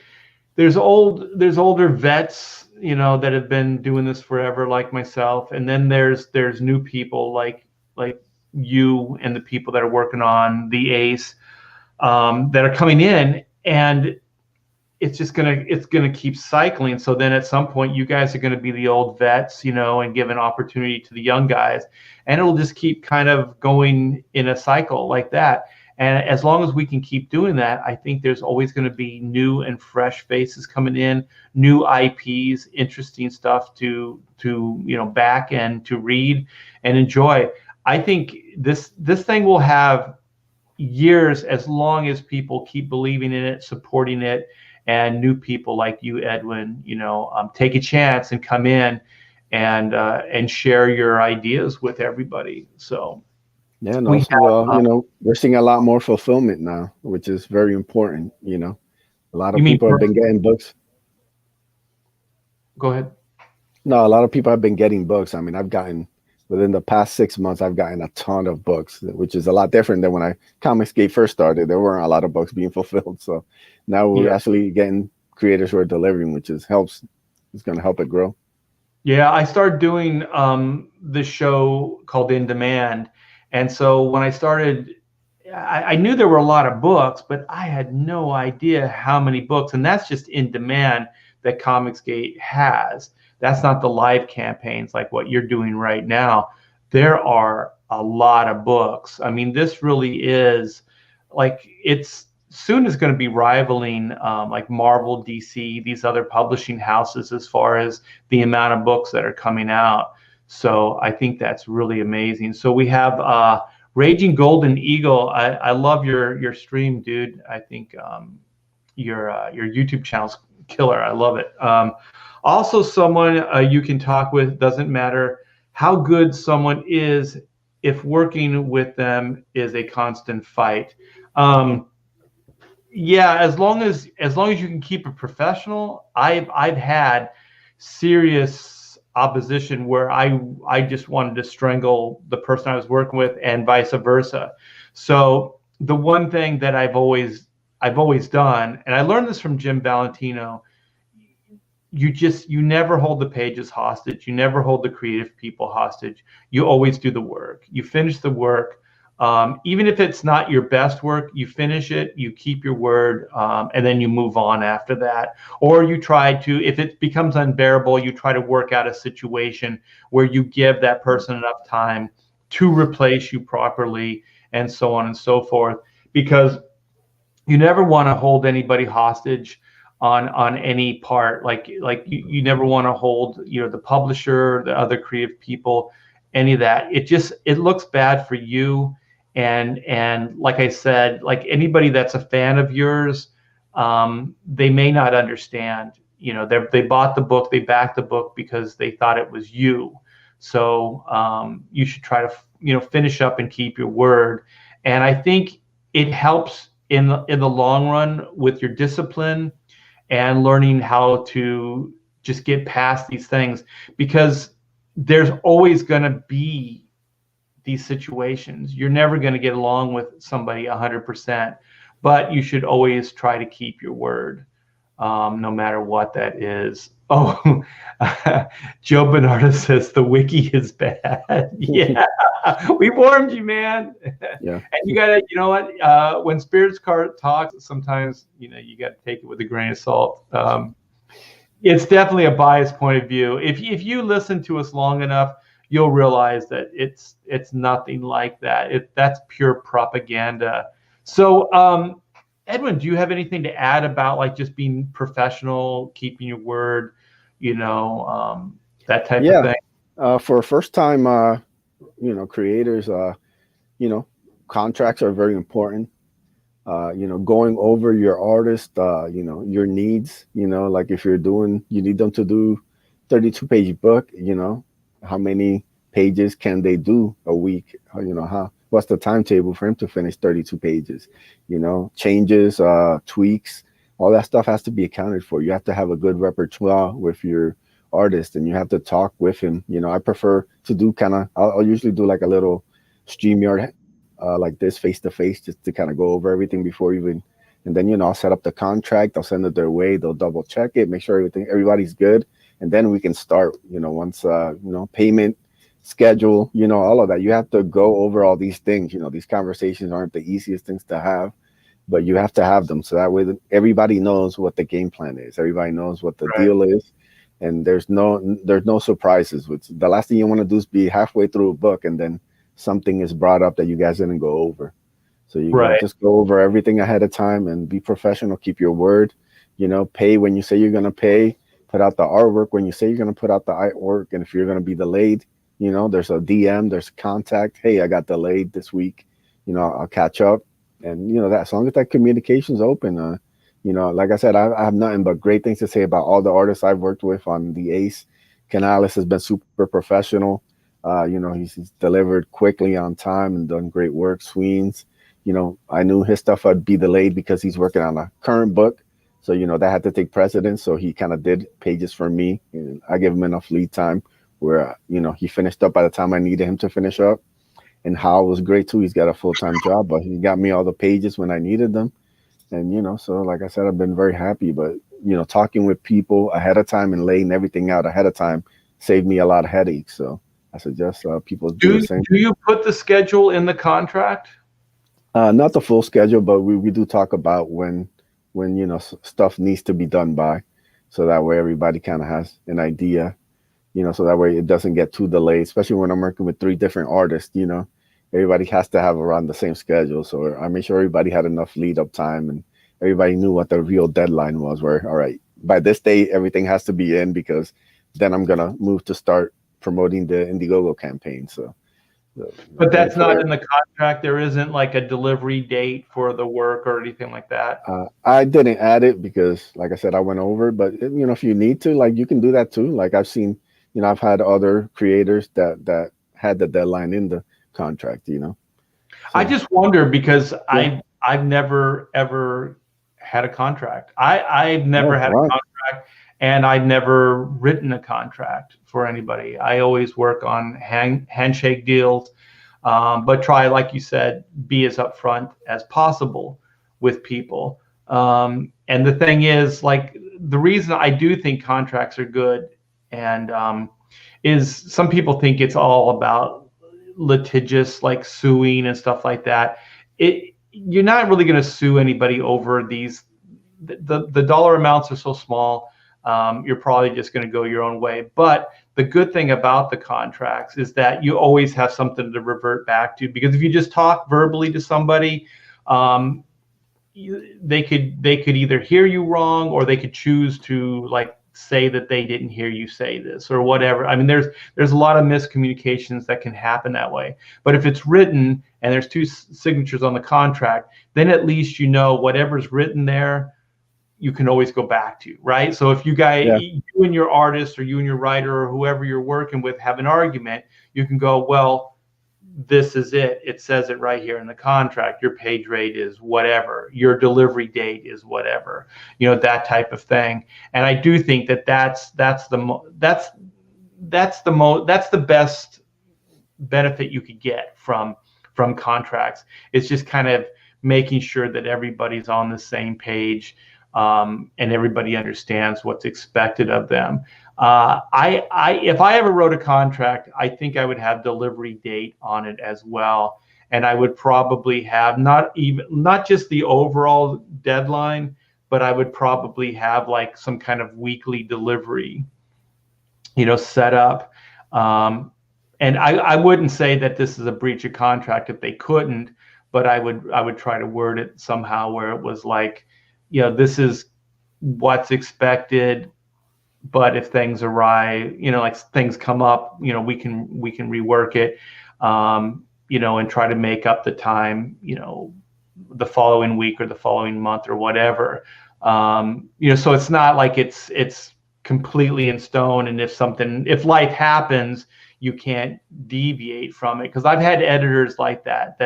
there's older vets, that have been doing this forever, like myself, and then there's new people like you and the people that are working on the Ace, that are coming in, and it's gonna keep cycling. So then at some point, you guys are gonna be the old vets, and give an opportunity to the young guys, and it'll just keep kind of going in a cycle like that. And as long as we can keep doing that, I think there's always going to be new and fresh faces coming in, new IPs, interesting stuff to back and to read and enjoy. I think this thing will have years as long as people keep believing in it, supporting it, and new people like you, Edwin, take a chance and come in and share your ideas with everybody. So Yeah, and we also, have. we're seeing a lot more fulfillment now, which is very important. A lot You of mean? people have been getting books. Go ahead. No, a lot of people have been getting books. I mean, I've gotten within the past 6 months, I've gotten a ton of books, which is a lot different than when Comicsgate first started. There weren't a lot of books being fulfilled. So now we're Yeah. actually getting creators who are delivering, which is helps. It's going to help it grow. Yeah, I started doing this show called In Demand. And so when I started, I knew there were a lot of books, but I had no idea how many books. And that's just In Demand that Comicsgate has. That's not the live campaigns like what you're doing right now. There are a lot of books. I mean, this really is like it's soon is going to be rivaling like Marvel, DC, these other publishing houses as far as the amount of books that are coming out. So I think that's really amazing. So we have Raging Golden Eagle. I love your stream, dude. I think your YouTube channel's killer. I love it. Also, someone you can talk with, doesn't matter how good someone is, if working with them is a constant fight. Um, yeah, as long as you can keep it professional. I've had serious opposition where I just wanted to strangle the person I was working with, and vice versa. So the one thing that I've always done, and I learned this from Jim Valentino, you never hold the pages hostage. You never hold the creative people hostage. You always do the work. You finish the work. Even if it's not your best work, you finish it, you keep your word, and then you move on after that. Or you try to, if it becomes unbearable, you try to work out a situation where you give that person enough time to replace you properly, and so on and so forth. Because you never want to hold anybody hostage on any part. Like you never want to hold, the publisher, the other creative people, any of that. It looks bad for you. And like I said, like anybody that's a fan of yours, they may not understand. They bought the book, they backed the book because they thought it was you. So you should try to finish up and keep your word. And I think it helps in the long run with your discipline and learning how to just get past these things, because there's always going to be these situations. You're never going to get along with somebody 100%, but you should always try to keep your word, no matter what that is. Oh, Joe Bernardo says the wiki is bad. Yeah, we warned you, man. Yeah. And you gotta, you know what? When Spirits Cart talks, sometimes you got to take it with a grain of salt. It's definitely a biased point of view. If you listen to us long enough, you'll realize that it's nothing like that. That's pure propaganda. So, Edwin, do you have anything to add about like just being professional, keeping your word, that type of Yeah. thing? For first time, creators, contracts are very important. Going over your artist, your needs, like if you need them to do 32-page book, how many pages can they do a week? What's the timetable for him to finish 32 pages? Changes, tweaks, all that stuff has to be accounted for. You have to have a good repertoire with your artist, and you have to talk with him. I prefer to do I'll usually do like a little StreamYard like this face to face, just to kind of go over everything before even, and then I'll set up the contract, I'll send it their way, they'll double check it, make sure everybody's good, and then we can start. Once payment schedule, all of that. You have to go over all these things. These conversations aren't the easiest things to have, but you have to have them, so that way everybody knows what the game plan is, everybody knows what the Right. deal is, and there's no surprises. Which the last thing you want to do is be halfway through a book and then something is brought up that you guys didn't go over. So you got to Right. just go over everything ahead of time and be professional. Keep your word. Pay when you say you're going to pay. Put out the artwork when you say you're going to put out the artwork. And if you're going to be delayed, there's a DM, there's contact. Hey, I got delayed this week. I'll catch up. And that, as long as that communication's open, like I said, I have nothing but great things to say about all the artists I've worked with on the Ace. Canales has been super professional. He's delivered quickly on time and done great work. Sweens, I knew his stuff would be delayed because he's working on a current book. So, that had to take precedence. So he kind of did pages for me. And I gave him enough lead time where, he finished up by the time I needed him to finish up. And Hal was great too. He's got a full-time job, but he got me all the pages when I needed them. And, so like I said, I've been very happy. But, talking with people ahead of time and laying everything out ahead of time saved me a lot of headaches. So I suggest people do the same. Do you put the schedule in the contract? Not the full schedule, but we do talk about when stuff needs to be done by, so that way everybody kind of has an idea, so that way it doesn't get too delayed. Especially when I'm working with 3 different artists, everybody has to have around the same schedule. So I made sure everybody had enough lead up time and everybody knew what the real deadline was. Where all right, by this day everything has to be in, because then I'm gonna move to start promoting the Indiegogo campaign. So, But pay that's not for in it. the contract. There isn't like a delivery date for the work or anything like that. I didn't add it because, like I said, I went over. But if you need to, like, you can do that too. Like I've seen, I've had other creators that had the deadline in the contract. I So just wonder because yeah. I've never ever had a contract. I've never Oh had a wow. contract, and I've never written a contract for anybody. I always work on handshake deals, but try, like you said, be as upfront as possible with people. And the thing is, like, the reason I do think contracts are good, and is some people think it's all about litigious, like suing and stuff like that. You're not really going to sue anybody over these. The dollar amounts are so small. You're probably just going to go your own way. But the good thing about the contracts is that you always have something to revert back to, because if you just talk verbally to somebody, um, they could either hear you wrong, or they could choose to, like, say that they didn't hear you say this or whatever. I mean, there's a lot of miscommunications that can happen that way. But if it's written and there's two signatures on the contract, then at least whatever's written there, you can always go back to, right? So if Yeah. you and your artist, or you and your writer, or whoever you're working with have an argument, you can go, well, this is it. It says it right here in the contract. Your page rate is whatever. Your delivery date is whatever. That type of thing. And I do think that that's the best benefit you could get from contracts. It's just kind of making sure that everybody's on the same page, and everybody understands what's expected of them. If I ever wrote a contract, I think I would have delivery date on it as well, and I would probably have not just the overall deadline, but I would probably have like some kind of weekly delivery, set up. And I wouldn't say that this is a breach of contract if they couldn't, but I would try to word it somehow where it was like, this is what's expected, but if things awry, like things come up, we can rework it, and try to make up the time, the following week or the following month or whatever. So it's not like it's completely in stone, and if life happens, you can't deviate from it. Because I've had editors like that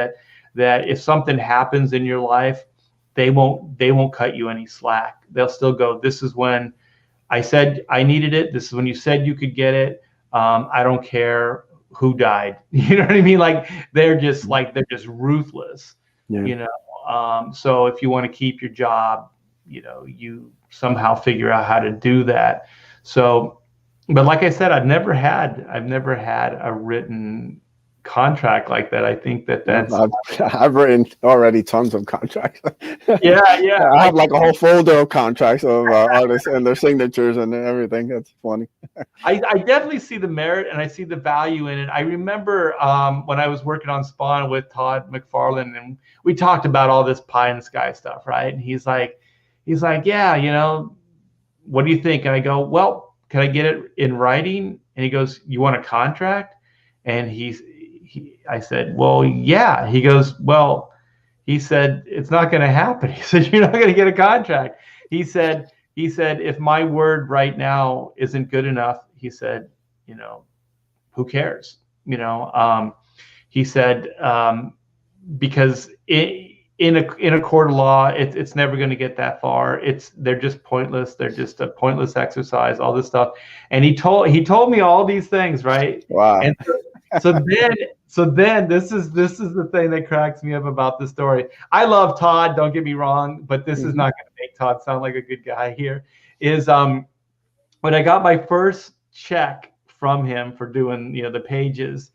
if something happens in your life, they won't cut you any slack. They'll still go, this is when I said I needed it. This is when you said you could get it. I don't care who died. You know what I mean? Like they're just ruthless. Yeah. So if you want to keep your job, you somehow figure out how to do that. So, but like I said, I've never had a written contract like that. I think that's I've written already tons of contracts. yeah. I have like a whole folder of contracts of artists and their signatures and everything. That's funny. I definitely see the merit, and I see the value in it. I remember when I was working on Spawn with Todd McFarlane, and we talked about all this pie in the sky stuff, right? And he's like, yeah, what do you think? And I go, well, can I get it in writing? And he goes, you want a contract? And I said, well, yeah. He goes, well, he said, it's not going to happen. He said, you're not going to get a contract. He said, if my word right now isn't good enough, he said, who cares? He said, because in a court of law, it's never going to get that far. They're just pointless. They're just a pointless exercise, all this stuff. And he told me all these things, right? Wow. And so then this is the thing that cracks me up about this story. I love Todd, don't get me wrong, but this is not going to make Todd sound like a good guy here. Is when I got my first check from him for doing the pages,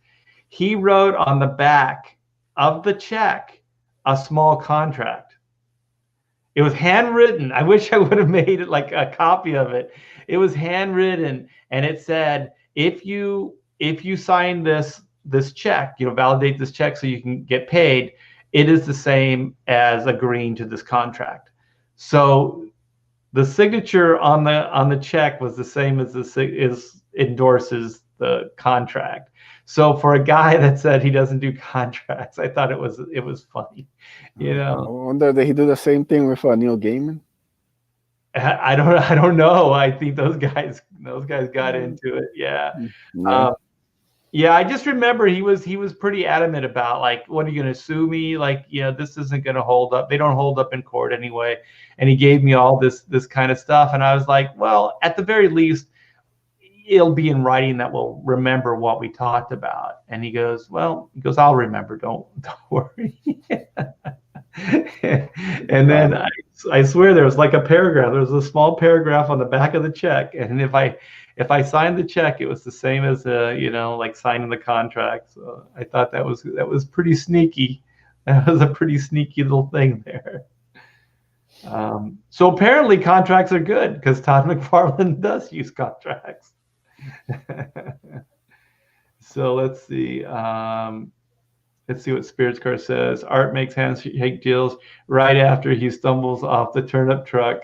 he wrote on the back of the check a small contract. It was handwritten. I wish I would have made it like a copy of it. It was handwritten, and it said, if you sign this check, validate this check so you can get paid, it is the same as agreeing to this contract. So the signature on the check was the same as endorses the contract. So for a guy that said he doesn't do contracts, I thought it was funny, you I know. wonder, did he do the same thing with Neil Gaiman? I don't know. I think those guys got Mm. into it. Yeah. Yeah. Um, yeah, I just remember he was pretty adamant about, like, what are you going to sue me? Like, this isn't going to hold up. They don't hold up in court anyway. And he gave me all this kind of stuff, and I was like, well, at the very least, it'll be in writing that we'll remember what we talked about. And he goes, I'll remember. Don't worry. And then Wow. I swear there was like a paragraph. There was a small paragraph on the back of the check, and if I signed the check, it was the same as like signing the contract. So I thought that was pretty sneaky. That was a pretty sneaky little thing there. So apparently contracts are good because Todd McFarlane does use contracts. So let's see. Let's see what Spirits Car says. Art makes handshake deals right after he stumbles off the turnip truck.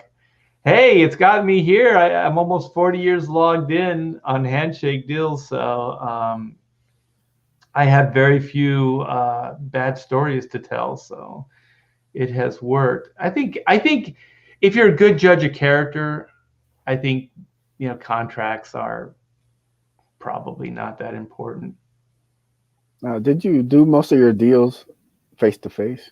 Hey, it's got me here. I'm almost 40 years logged in on handshake deals, so I have very few bad stories to tell. So it has worked. I think if you're a good judge of character, I think contracts are probably not that important. Did you do most of your deals face to face?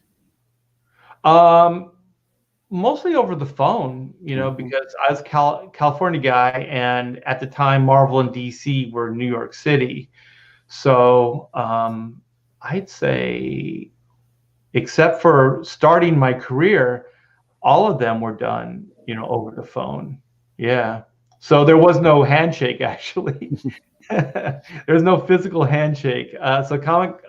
Mostly over the phone, Mhm. because I was California guy, and at the time Marvel and DC were New York City. So I'd say, except for starting my career, all of them were done, over the phone. Yeah. So there was no handshake, actually. There's no physical handshake. So comic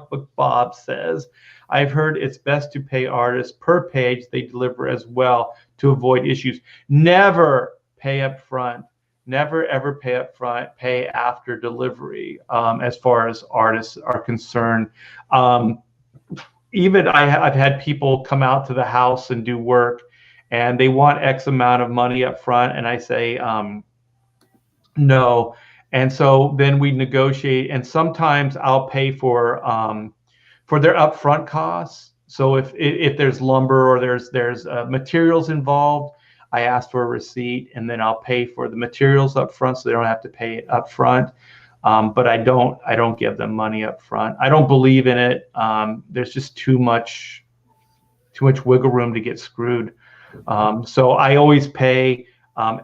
book Bob says, I've heard it's best to pay artists per page they deliver as well to avoid issues. Never pay up front. Never ever pay up front. Pay after delivery. As far as artists are concerned. Even I've had people come out to the house and do work, and they want X amount of money up front, and I say no. And so then we negotiate, and sometimes I'll pay for their upfront costs. So if there's lumber or there's materials involved, I ask for a receipt, and then I'll pay for the materials up front, so they don't have to pay it up front. But I don't give them money up front. I don't believe in it. There's just too much wiggle room to get screwed. So I always pay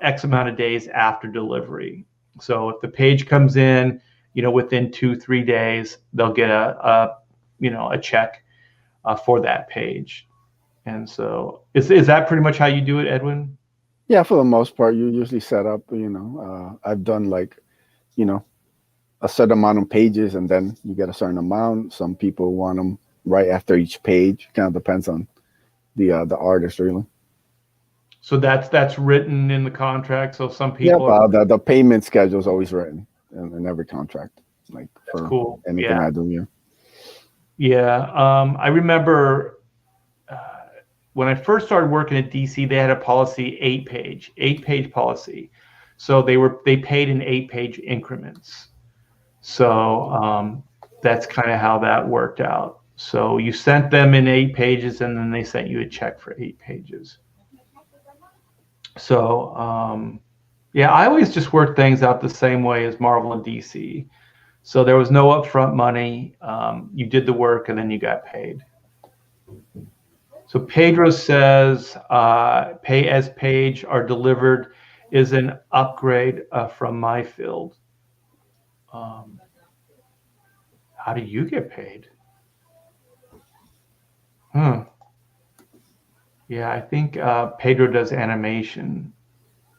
X amount of days after delivery. So if the page comes in, within 2-3 days, they'll get a check for that page. And so is that pretty much how you do it, Edwin? Yeah, for the most part, you usually set up. I've done like, a certain amount of pages, and then you get a certain amount. Some people want them right after each page. Kind of depends on the artist, really. So that's written in the contract. So some Yeah, people are. the payment schedule is always written in every contract, like That's for cool. anything Yeah. I do. Yeah. Yeah. I remember when I first started working at DC, they had a policy, 8-page policy. So they paid in 8-page increments. So that's kind of how that worked out. So you sent them in 8 pages, and then they sent you a check for 8 pages. So yeah, I always just worked things out the same way as Marvel and DC. So there was no upfront money. You did the work, and then you got paid. So Pedro says, pay as page are delivered is an upgrade from my field. How do you get paid? Yeah, I think Pedro does animation.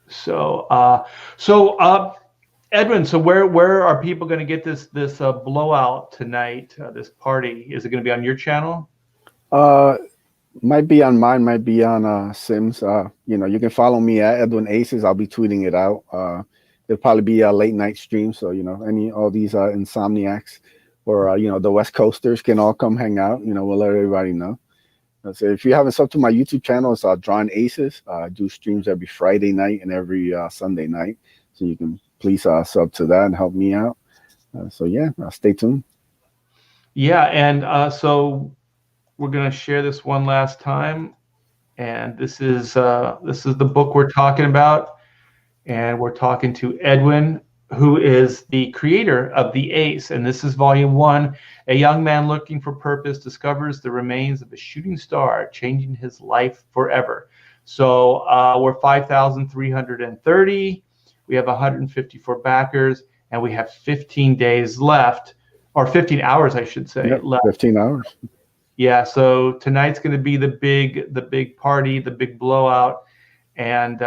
So Edwin, so where are people going to get this blowout tonight? This party, is it going to be on your channel? Might be on mine, might be on Sims. You can follow me at Edwin Aces. I'll be tweeting it out. It'll probably be a late night stream, so all these insomniacs or the West Coasters can all come hang out. We'll let everybody know. So if you haven't subbed to my YouTube channel, it's Drawing Aces. I do streams every Friday night and every Sunday night. So you can please sub to that and help me out. So yeah, stay tuned. Yeah, and so we're going to share this one last time, and this is the book we're talking about, and we're talking to Edwin, who is the creator of The Ace, and this is volume 1. A young man looking for purpose discovers the remains of a shooting star, changing his life forever. So we're 5,330. We have 154 backers, and we have 15 days left, or 15 hours, I should say, Yep, left. 15 hours. Yeah, so tonight's going to be the big party, the big blowout, and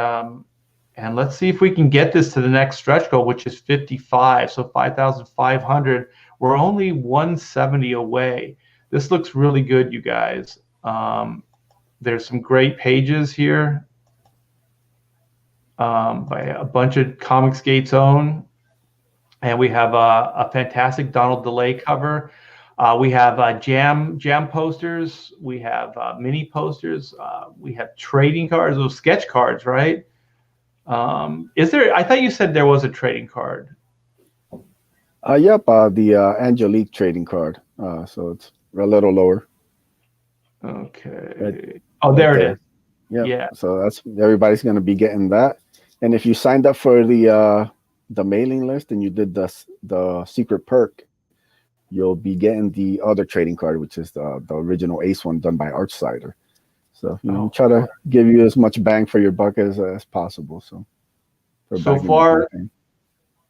let's see if we can get this to the next stretch goal, which is 55. So 5,500. We're only 170 away. This looks really good, you guys. There's some great pages here by a bunch of Comicsgate's own, and we have a fantastic Donald DeLay cover. We have jam posters. We have mini posters. We have trading cards, those sketch cards, right? Is there? I thought you said there was a trading card. Yep, the Angelique trading card. So it's a little lower. Okay. Right, Oh, there right it there. is. Yep. Yeah. So that's everybody's going to be getting that. And if you signed up for the mailing list and you did the secret perk, you'll be getting the other trading card, which is the original Ace one done by Archsider. So we try to give you as much bang for your buck as possible. So far,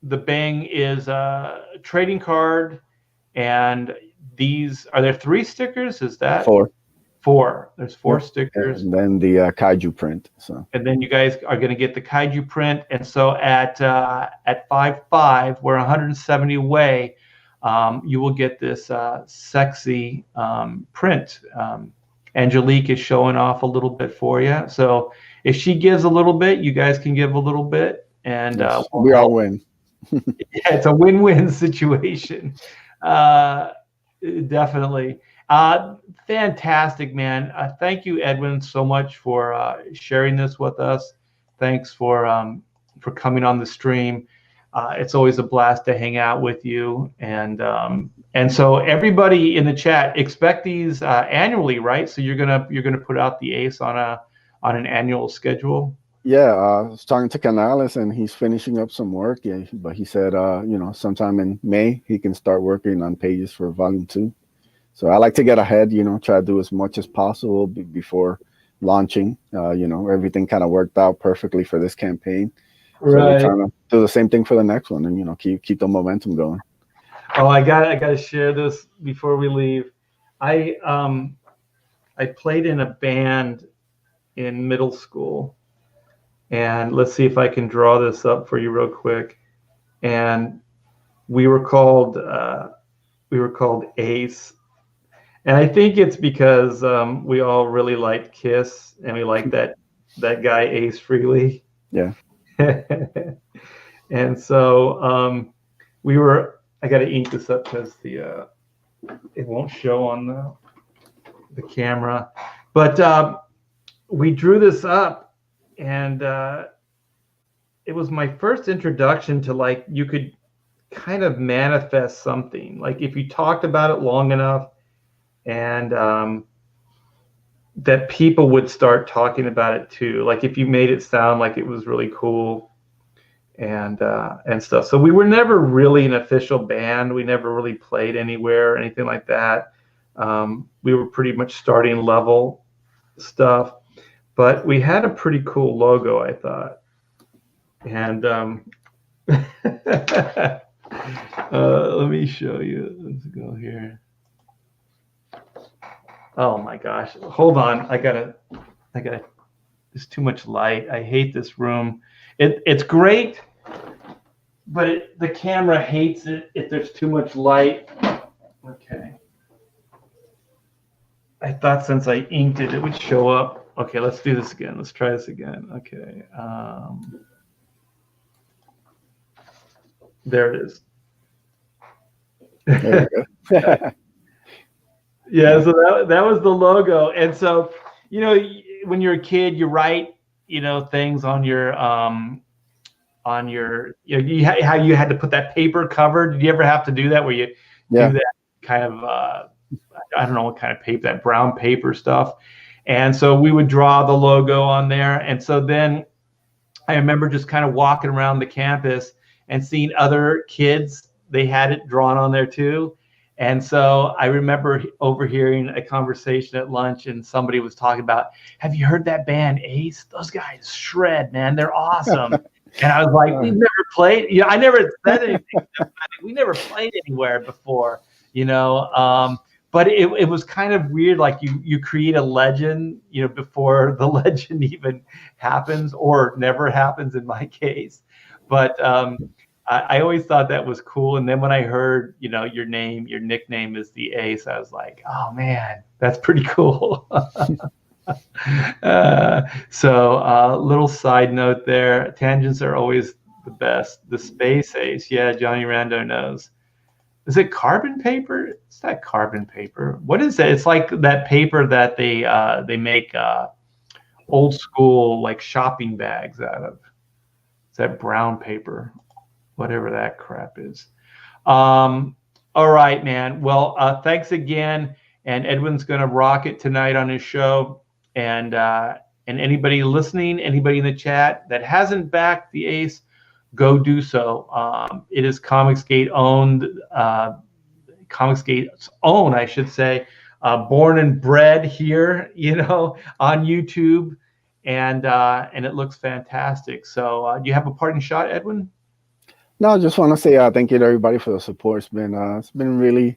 the bang is a trading card, and these are there 3 stickers? Is that 4? 4. There's 4 stickers, and then the kaiju print. So and then you guys are going to get the kaiju print. And so at 5.5, we're 170 away. You will get this sexy print. Angelique is showing off a little bit for you. So if she gives a little bit, you guys can give a little bit, and yes, we all win. Yeah, it's a win-win situation. Definitely. Fantastic, man. Thank you, Edwin, so much for sharing this with us. Thanks for coming on the stream. It's always a blast to hang out with you, and so everybody in the chat, expect these annually, right? So you're gonna put out the Ace on an annual schedule. Yeah, I was talking to Canales, and he's finishing up some work. Yeah, but he said, sometime in May he can start working on pages for volume 2. So I like to get ahead, try to do as much as possible before launching. Everything kind of worked out perfectly for this campaign. So we're trying to do the same thing for the next one, and keep the momentum going. Oh, I got to share this before we leave. I played in a band in middle school, and let's see if I can draw this up for you real quick. And we were called Ace, and I think it's because we all really liked Kiss, and we liked that guy Ace Frehley. Yeah. And so I got to ink this up because it won't show on the camera, but we drew this up, and it was my first introduction to, like, you could kind of manifest something, like if you talked about it long enough, and that people would start talking about it too, like if you made it sound like it was really cool and stuff. So we were never really an official band. We never really played anywhere or anything like that. We were pretty much starting level stuff, but we had a pretty cool logo, I thought. And let me show you. Let's go here. Oh my gosh. Hold on. I gotta, there's too much light. I hate this room. It's great, but the camera hates it if there's too much light. Okay. I thought since I inked it, it would show up. Okay, let's do this again. Let's try this again. Okay. There it is. There we go. Yeah, so that was the logo. And so, when you're a kid, you write, things on your how you had to put that paper cover. Did you ever have to do that where you do Yeah. that kind of I don't know what kind of paper, that brown paper stuff? And so we would draw the logo on there. And so then I remember just kind of walking around the campus and seeing other kids, they had it drawn on there too. And so I remember overhearing a conversation at lunch, and somebody was talking about, have you heard that band Ace? Those guys shred, man. They're awesome. And I was like, we've never played. I never said anything. We never played anywhere before, but it was kind of weird. Like you create a legend, before the legend even happens, or never happens in my case. But I always thought that was cool. And then when I heard, your nickname is the Ace, I was like, oh man, that's pretty cool. Little side note there. Tangents are always the best. The space Ace. Yeah, Johnny Rando knows. Is it carbon paper? It's not carbon paper. What is it? It's like that paper that they make old school like shopping bags out of. It's that brown paper, whatever that crap is. All right, man. Well, thanks again. And Edwin's going to rock it tonight on his show. And anybody listening, anybody in the chat that hasn't backed the Ace, go do so. It is Comicsgate owned, Comicsgate's own, I should say. Born and bred here, on YouTube, and it looks fantastic. So, do you have a parting shot, Edwin? No, I just want to say thank you to everybody for the support. It's been really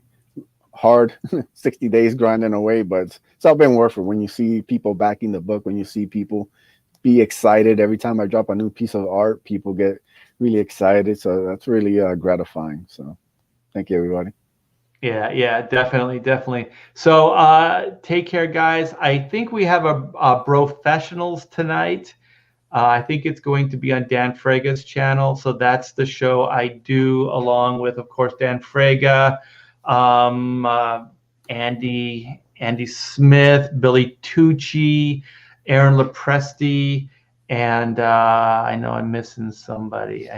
hard, 60 days grinding away, but it's all been worth it. When you see people backing the book, when you see people be excited every time I drop a new piece of art, people get really excited. So that's really gratifying. So thank you, everybody. Yeah, definitely. So take care, guys. I think we have a Professionals tonight. I think it's going to be on Dan Frega's channel. So that's the show I do along with, of course, Dan Frega, Andy Smith, Billy Tucci, Aaron Lepresti, and I know I'm missing somebody.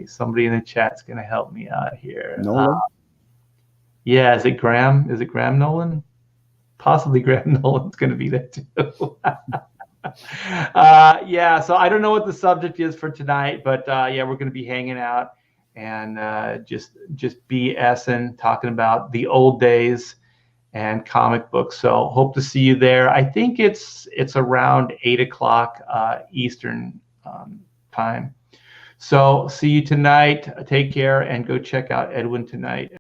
Somebody in the chat's going to help me out here. Nolan? Yeah, is it Graham? Is it Graham Nolan? Possibly Graham Nolan's going to be there too. Yeah, so I don't know what the subject is for tonight, but yeah, we're going to be hanging out and just BSing, talking about the old days and comic books. So hope to see you there. I think it's around 8:00 Eastern time. So see you tonight. Take care and go check out Edwin tonight.